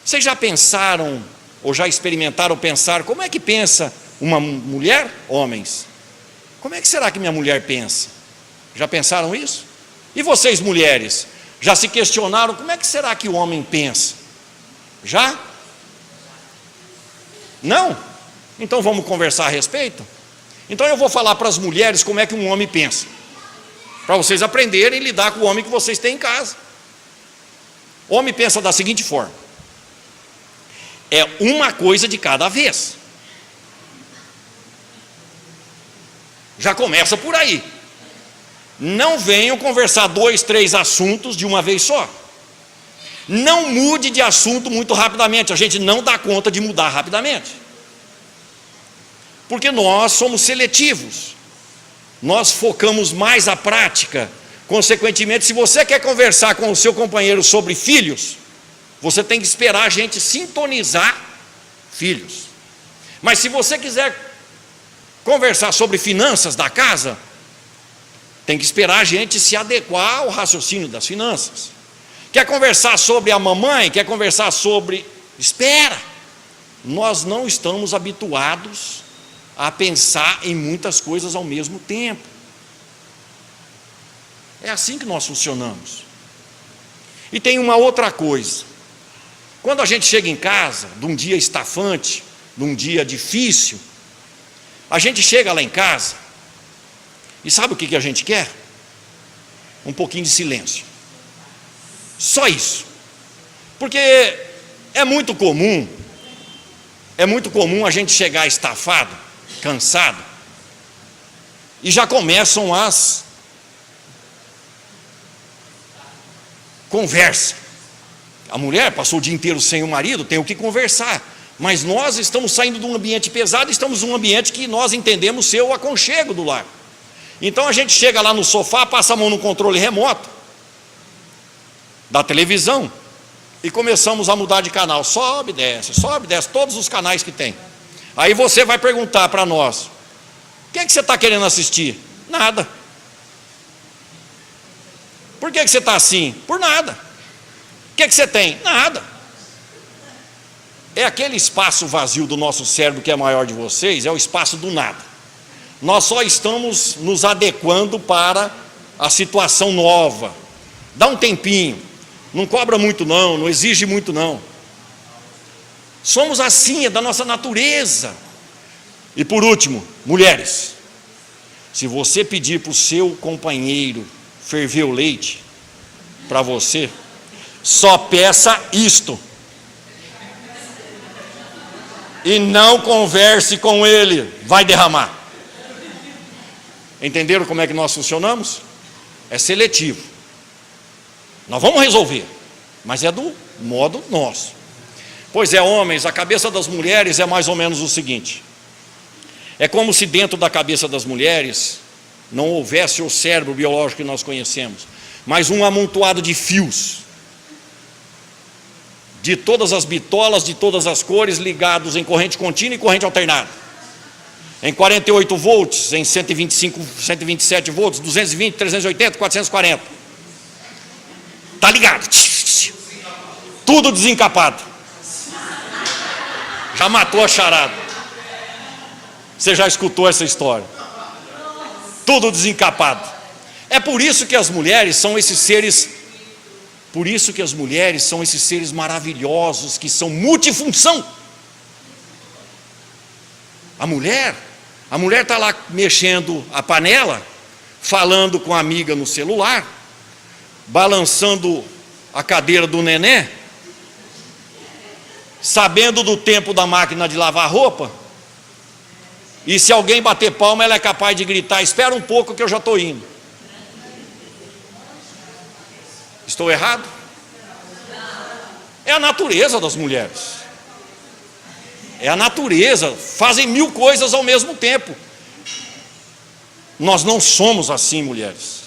Vocês já pensaram, ou já experimentaram pensar, como é que pensa uma mulher? Homens. Como é que será que minha mulher pensa? Já pensaram isso? E vocês, mulheres, já se questionaram como é que será que o homem pensa? Já? Não? Então vamos conversar a respeito? Então eu vou falar para as mulheres como é que um homem pensa, para vocês aprenderem a lidar com o homem que vocês têm em casa. O homem pensa da seguinte forma: é uma coisa de cada vez. Já começa por aí. Não venham conversar 2, 3 assuntos de uma vez só. Não mude de assunto muito rapidamente. A gente não dá conta de mudar rapidamente. Porque nós somos seletivos. Nós focamos mais a prática. Consequentemente, se você quer conversar com o seu companheiro sobre filhos, você tem que esperar a gente sintonizar filhos. Mas se você quiser conversar sobre finanças da casa, tem que esperar a gente se adequar ao raciocínio das finanças. Quer conversar sobre a mamãe? Quer conversar sobre... Espera! Nós não estamos habituados a pensar em muitas coisas ao mesmo tempo. É assim que nós funcionamos. E tem uma outra coisa. Quando a gente chega em casa, de um dia estafante, de um dia difícil, a gente chega lá em casa, e sabe o que a gente quer? Um pouquinho de silêncio. Só isso. Porque é muito comum a gente chegar estafado, cansado, e já começam as conversas. A mulher passou o dia inteiro sem o marido, tem o que conversar. Mas nós estamos saindo de um ambiente pesado, estamos num ambiente que nós entendemos ser o aconchego do lar. Então a gente chega lá no sofá, passa a mão no controle remoto da televisão e começamos a mudar de canal. Sobe, desce, todos os canais que tem. Aí você vai perguntar para nós: O que é que você está querendo assistir? Nada. Por que você está assim? Por nada. O que é que você tem? Nada. É aquele espaço vazio do nosso cérebro que é maior de vocês, é o espaço do nada. Nós só estamos nos adequando para a situação nova. Dá um tempinho, não cobra muito não, não exige muito não. Somos assim, é da nossa natureza. E por último, mulheres, se você pedir para o seu companheiro ferver o leite para você, só peça isto. E não converse com ele, vai derramar. Entenderam como é que nós funcionamos? É seletivo. Nós vamos resolver, mas é do modo nosso. Pois é, homens, a cabeça das mulheres é mais ou menos o seguinte: é como se dentro da cabeça das mulheres não houvesse o cérebro biológico que nós conhecemos, mas um amontoado de fios, de todas as bitolas, de todas as cores, ligados em corrente contínua e corrente alternada, em 48 volts, em 125, 127 volts, 220, 380, 440, está ligado, tudo desencapado, já matou a charada. Você já escutou essa história? Tudo desencapado. É por isso que as mulheres são esses seres, por isso que as mulheres são esses seres maravilhosos, que são multifunção. A mulher está lá mexendo a panela, falando com a amiga no celular, balançando a cadeira do neném, sabendo do tempo da máquina de lavar roupa, e se alguém bater palma, ela é capaz de gritar: espera um pouco que eu já estou indo. Estou errado? É a natureza das mulheres. É a natureza, fazem 1000 coisas ao mesmo tempo. Nós não somos assim, mulheres.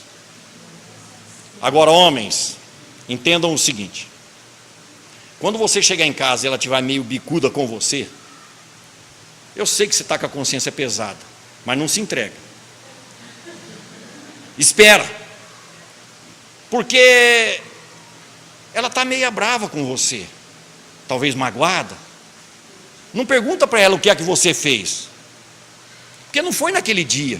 Agora, homens, entendam o seguinte: quando você chegar em casa e ela estiver meio bicuda com você, eu sei que você está com a consciência pesada, mas não se entrega. Espera, porque ela está meio brava com você, talvez magoada. Não pergunta para ela o que é que você fez, porque não foi naquele dia.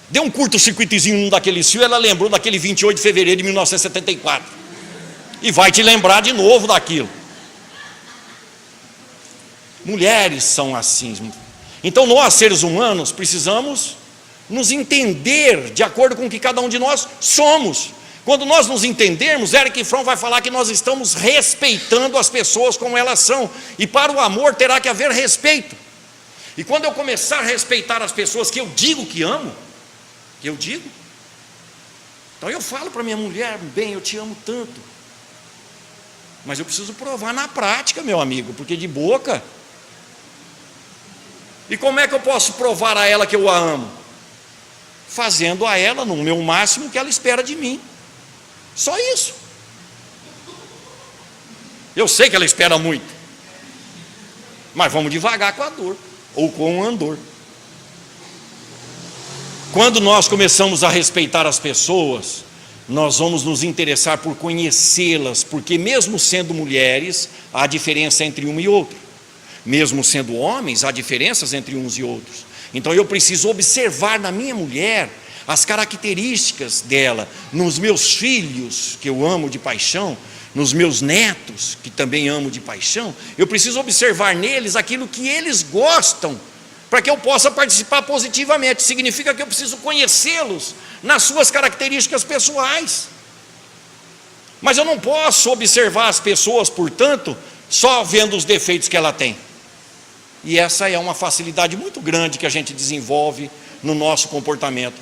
Deu um curto-circuitozinho num daqueles fios, ela lembrou daquele 28 de fevereiro de 1974, e vai te lembrar de novo daquilo. Mulheres são assim. Então nós, seres humanos, precisamos nos entender de acordo com o que cada um de nós somos. Quando nós nos entendermos, Erich Fromm vai falar que nós estamos respeitando as pessoas como elas são, e para o amor terá que haver respeito. E quando eu começar a respeitar as pessoas que eu digo que amo, então eu falo para minha mulher: bem, eu te amo tanto, mas eu preciso provar na prática, meu amigo, porque de boca. E como é que eu posso provar a ela que eu a amo? Fazendo a ela, no meu máximo, o que ela espera de mim. Só isso. Eu sei que ela espera muito, mas vamos devagar com a dor, ou com o andor. Quando nós começamos a respeitar as pessoas, nós vamos nos interessar por conhecê-las, porque mesmo sendo mulheres, há diferença entre uma e outra. Mesmo sendo homens, há diferenças entre uns e outros. Então eu preciso observar na minha mulher as características dela, nos meus filhos, que eu amo de paixão, nos meus netos, que também amo de paixão. Eu preciso observar neles aquilo que eles gostam, para que eu possa participar positivamente. Significa que eu preciso conhecê-los nas suas características pessoais. Mas eu não posso observar as pessoas, portanto, só vendo os defeitos que ela tem. E essa é uma facilidade muito grande que a gente desenvolve no nosso comportamento.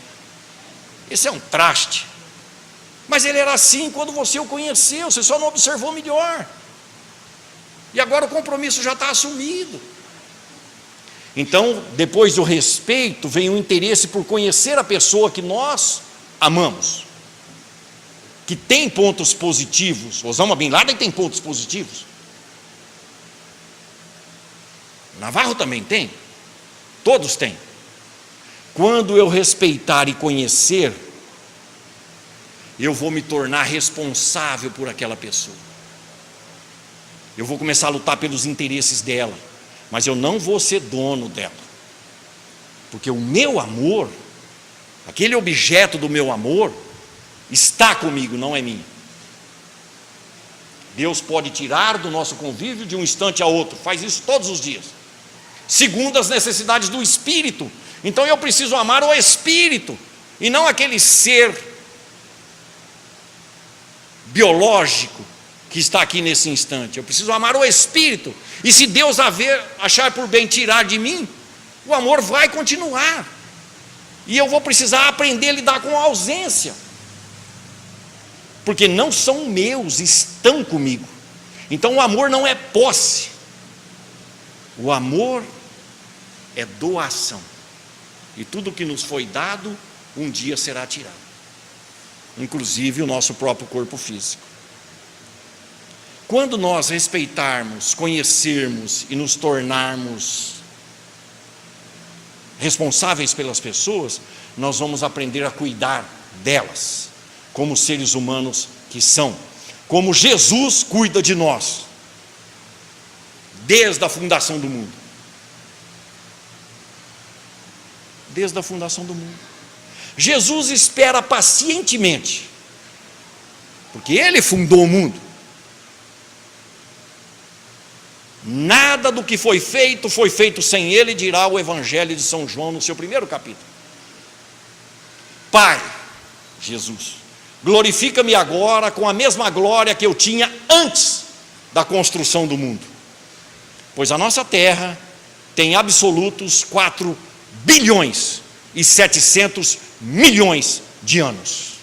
Esse é um traste. Mas ele era assim quando você o conheceu, você só não observou melhor. E agora o compromisso já está assumido. Então, depois do respeito, vem o interesse por conhecer a pessoa que nós amamos, que tem pontos positivos. Osama Bin Laden tem pontos positivos. Navarro também tem. todos têm. Quando eu respeitar e conhecer, eu vou me tornar responsável por aquela pessoa. Eu vou começar a lutar pelos interesses dela, mas eu não vou ser dono dela. Porque o meu amor, aquele objeto do meu amor, está comigo, não é minha. Deus pode tirar do nosso convívio de um instante a outro, faz isso todos os dias, segundo as necessidades do Espírito. Então eu preciso amar o Espírito, e não aquele ser biológico que está aqui nesse instante. Eu preciso amar o Espírito, e se Deus achar por bem tirar de mim, o amor vai continuar, e eu vou precisar aprender a lidar com a ausência, porque não são meus, estão comigo. Então o amor não é posse, o amor é doação, e tudo que nos foi dado, um dia será tirado, inclusive o nosso próprio corpo físico. Quando nós respeitarmos, conhecermos e nos tornarmos responsáveis pelas pessoas, nós vamos aprender a cuidar delas, como seres humanos que são, como Jesus cuida de nós, desde a fundação do mundo. Desde a fundação do mundo. Jesus espera pacientemente, porque Ele fundou o mundo. Nada do que foi feito sem Ele, dirá o Evangelho de São João no seu primeiro capítulo. Pai, Jesus, glorifica-me agora com a mesma glória que eu tinha antes da construção do mundo, pois a nossa terra tem absolutos 4 bilhões e 700 milhões de anos,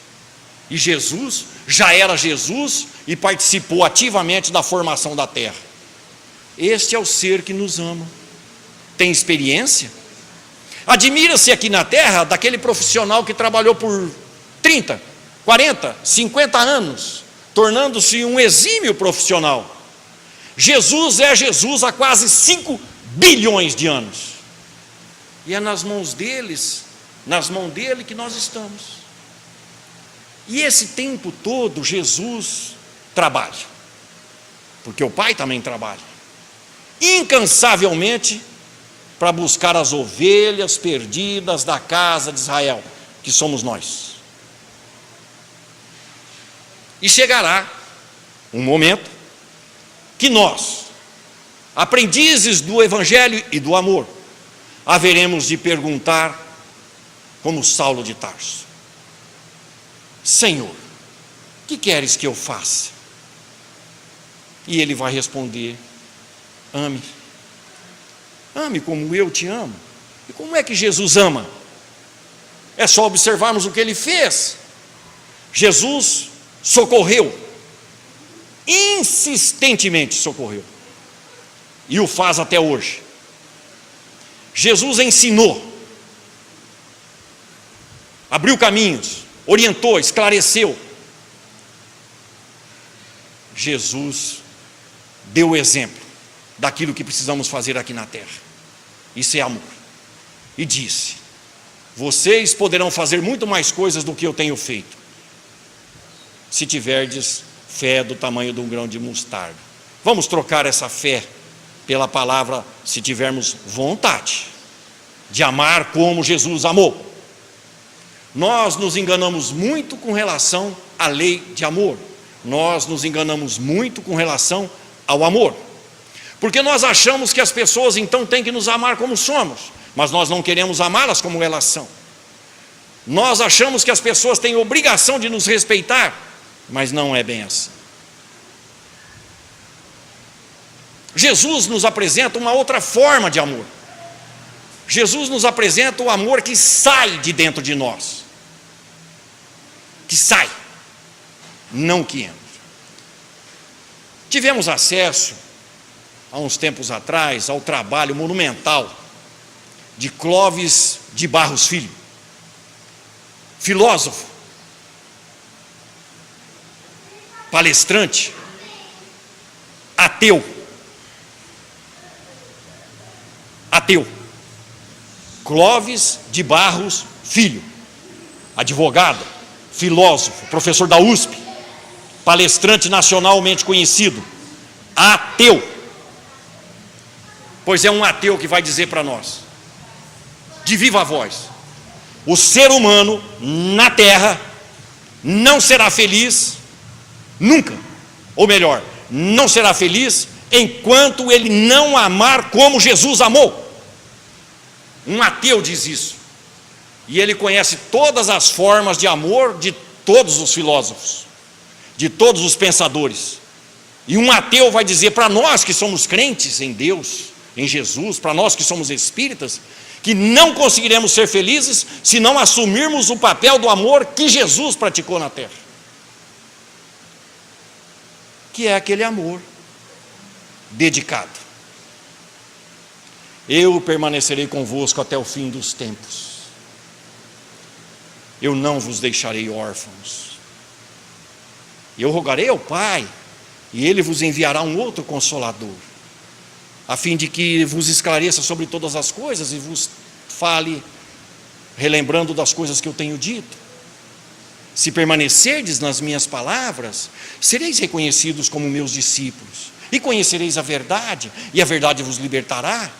e Jesus já era Jesus e participou ativamente da formação da terra. Este é o ser que nos ama, tem experiência, admira-se aqui na terra daquele profissional que trabalhou por 30, 40, 50 anos, tornando-se um exímio profissional. Jesus é Jesus há quase 5 bilhões de anos, e é nas mãos dele que nós estamos. E esse tempo todo Jesus trabalha, porque o Pai também trabalha incansavelmente para buscar as ovelhas perdidas da casa de Israel, que somos nós. E chegará um momento que nós, aprendizes do Evangelho e do amor, haveremos de perguntar, como Saulo de Tarso: Senhor, que queres que eu faça? E ele vai responder: ame. Ame como eu te amo. E como é que Jesus ama? É só observarmos o que ele fez. Jesus socorreu, insistentemente socorreu, e o faz até hoje. Jesus ensinou, abriu caminhos, orientou, esclareceu. Jesus deu o exemplo daquilo que precisamos fazer aqui na terra. Isso é amor. E disse: vocês poderão fazer muito mais coisas do que eu tenho feito, se tiverdes fé do tamanho de um grão de mostarda. Vamos trocar essa fé pela palavra: se tivermos vontade de amar como Jesus amou. Nós nos enganamos muito com relação à lei de amor. Nós nos enganamos muito com relação ao amor, porque nós achamos que as pessoas então têm que nos amar como somos, mas nós não queremos amá-las como elas são. Nós achamos que as pessoas têm obrigação de nos respeitar, mas não é bem assim. Jesus nos apresenta uma outra forma de amor. Jesus nos apresenta o amor que sai de dentro de nós, que sai, não que entra. Tivemos acesso, há uns tempos atrás, ao trabalho monumental de Clóvis de Barros Filho, filósofo, palestrante, ateu, Clóvis de Barros Filho, advogado, filósofo, professor da USP, palestrante nacionalmente conhecido, ateu. Pois é um ateu que vai dizer para nós, de viva voz: o ser humano na Terra não será feliz nunca, ou melhor, não será feliz enquanto ele não amar como Jesus amou. Um ateu diz isso, e ele conhece todas as formas de amor de todos os filósofos, de todos os pensadores. E um ateu vai dizer para nós que somos crentes em Deus, em Jesus, para nós que somos espíritas, que não conseguiremos ser felizes se não assumirmos o papel do amor que Jesus praticou na terra, que é aquele amor dedicado. Eu permanecerei convosco até o fim dos tempos. Eu não vos deixarei órfãos. Eu rogarei ao Pai, e Ele vos enviará um outro Consolador, a fim de que vos esclareça sobre todas as coisas e vos fale, relembrando das coisas que eu tenho dito. Se permanecerdes nas minhas palavras, sereis reconhecidos como meus discípulos, e conhecereis a verdade, e a verdade vos libertará.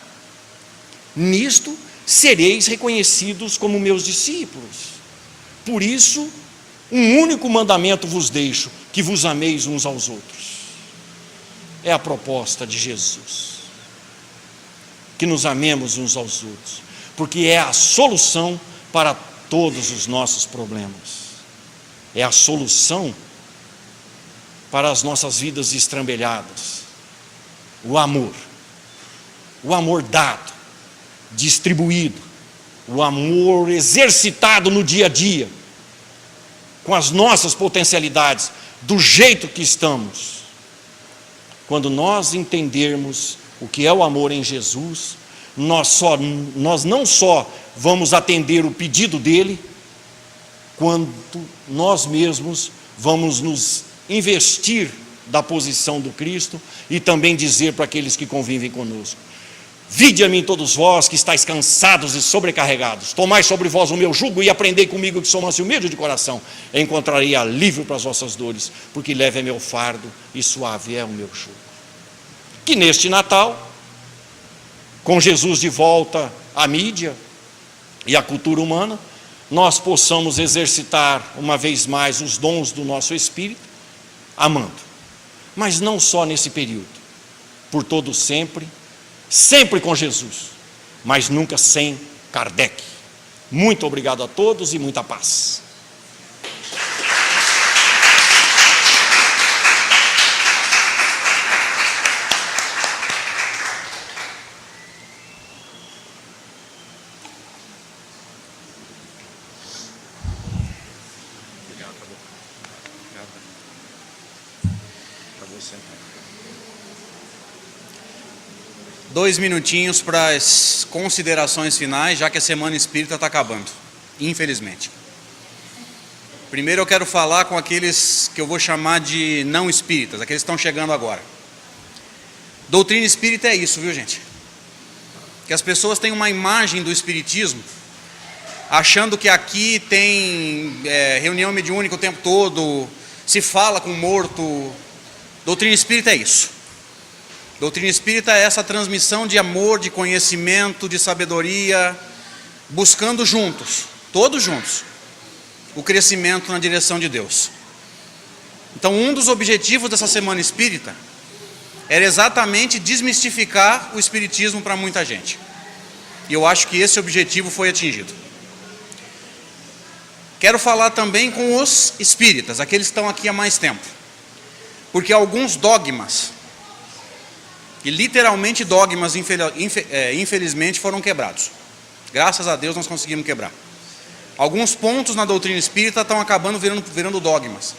Nisto sereis reconhecidos como meus discípulos. Por isso, um único mandamento vos deixo, que vos ameis uns aos outros. É a proposta de Jesus, que nos amemos uns aos outros, porque é a solução para todos os nossos problemas. É a solução para as nossas vidas estrambelhadas. O amor dado, distribuído, o amor exercitado no dia a dia, com as nossas potencialidades, do jeito que estamos. Quando nós entendermos o que é o amor em Jesus, nós não só vamos atender o pedido dele, quanto nós mesmos vamos nos investir da posição do Cristo e também dizer para aqueles que convivem conosco: vinde a mim todos vós que estáis cansados e sobrecarregados, tomai sobre vós o meu jugo e aprendei comigo, que sou manso e humilde de coração, e encontrarei alívio para as vossas dores, porque leve é meu fardo e suave é o meu jugo. Que neste Natal, com Jesus de volta à mídia e à cultura humana, nós possamos exercitar uma vez mais os dons do nosso espírito, amando, mas não só nesse período, por todo sempre, sempre com Jesus, mas nunca sem Kardec. Muito obrigado a todos e muita paz. Dois minutinhos para as considerações finais, já que a Semana Espírita está acabando, infelizmente. Primeiro eu quero falar com aqueles que eu vou chamar de não espíritas, aqueles que estão chegando agora. Doutrina espírita é isso, viu, gente? Que as pessoas têm uma imagem do espiritismo, achando que aqui tem reunião mediúnica o tempo todo, se fala com morto. Doutrina espírita é isso. Doutrina espírita é essa transmissão de amor, de conhecimento, de sabedoria, buscando juntos, todos juntos, o crescimento na direção de Deus. Então, um dos objetivos dessa Semana Espírita era exatamente desmistificar o espiritismo para muita gente. E eu acho que esse objetivo foi atingido. Quero falar também com os espíritas, aqueles que estão aqui há mais tempo, porque alguns dogmas, e literalmente dogmas, infelizmente, foram quebrados. Graças a Deus nós conseguimos quebrar. Alguns pontos na doutrina espírita estão acabando virando dogmas.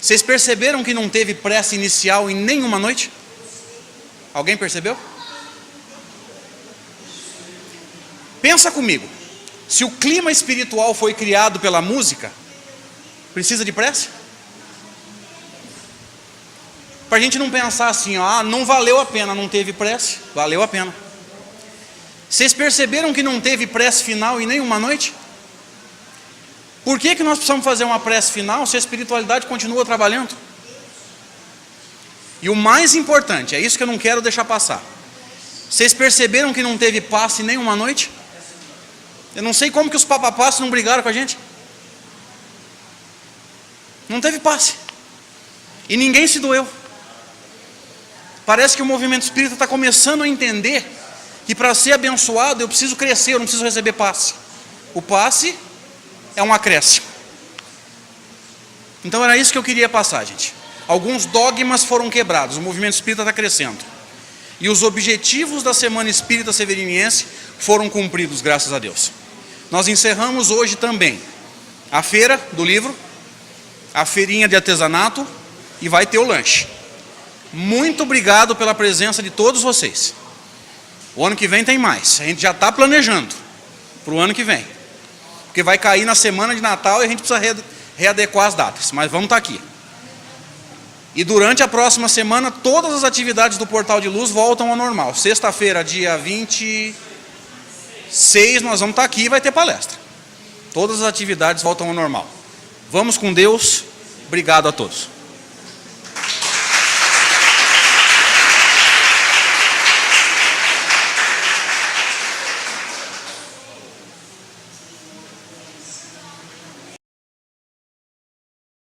Vocês perceberam que não teve prece inicial em nenhuma noite? Alguém percebeu? Pensa comigo. Se o clima espiritual foi criado pela música, precisa de prece? Para a gente não pensar assim, não valeu a pena, não teve prece, valeu a pena. Vocês perceberam que não teve prece final em nenhuma noite? Por que nós precisamos fazer uma prece final se a espiritualidade continua trabalhando? E o mais importante, é isso que eu não quero deixar passar. Vocês perceberam que não teve passe nenhuma noite? Eu não sei como que os papapassos não brigaram com a gente. Não teve passe. E ninguém se doeu. Parece que o movimento espírita está começando a entender que para ser abençoado eu preciso crescer, eu não preciso receber passe. O passe é um acréscimo. Então era isso que eu queria passar, gente. Alguns dogmas foram quebrados, o movimento espírita está crescendo. E os objetivos da Semana Espírita Severiniense foram cumpridos, graças a Deus. Nós encerramos hoje também a feira do livro, a feirinha de artesanato e vai ter o lanche. Muito obrigado pela presença de todos vocês. O ano que vem tem mais, a gente já está planejando para o ano que vem. Porque vai cair na semana de Natal e a gente precisa readequar as datas, mas vamos estar aqui. E durante a próxima semana, todas as atividades do Portal de Luz voltam ao normal. Sexta-feira, dia 26, nós vamos estar aqui e vai ter palestra. Todas as atividades voltam ao normal. Vamos com Deus. Obrigado a todos.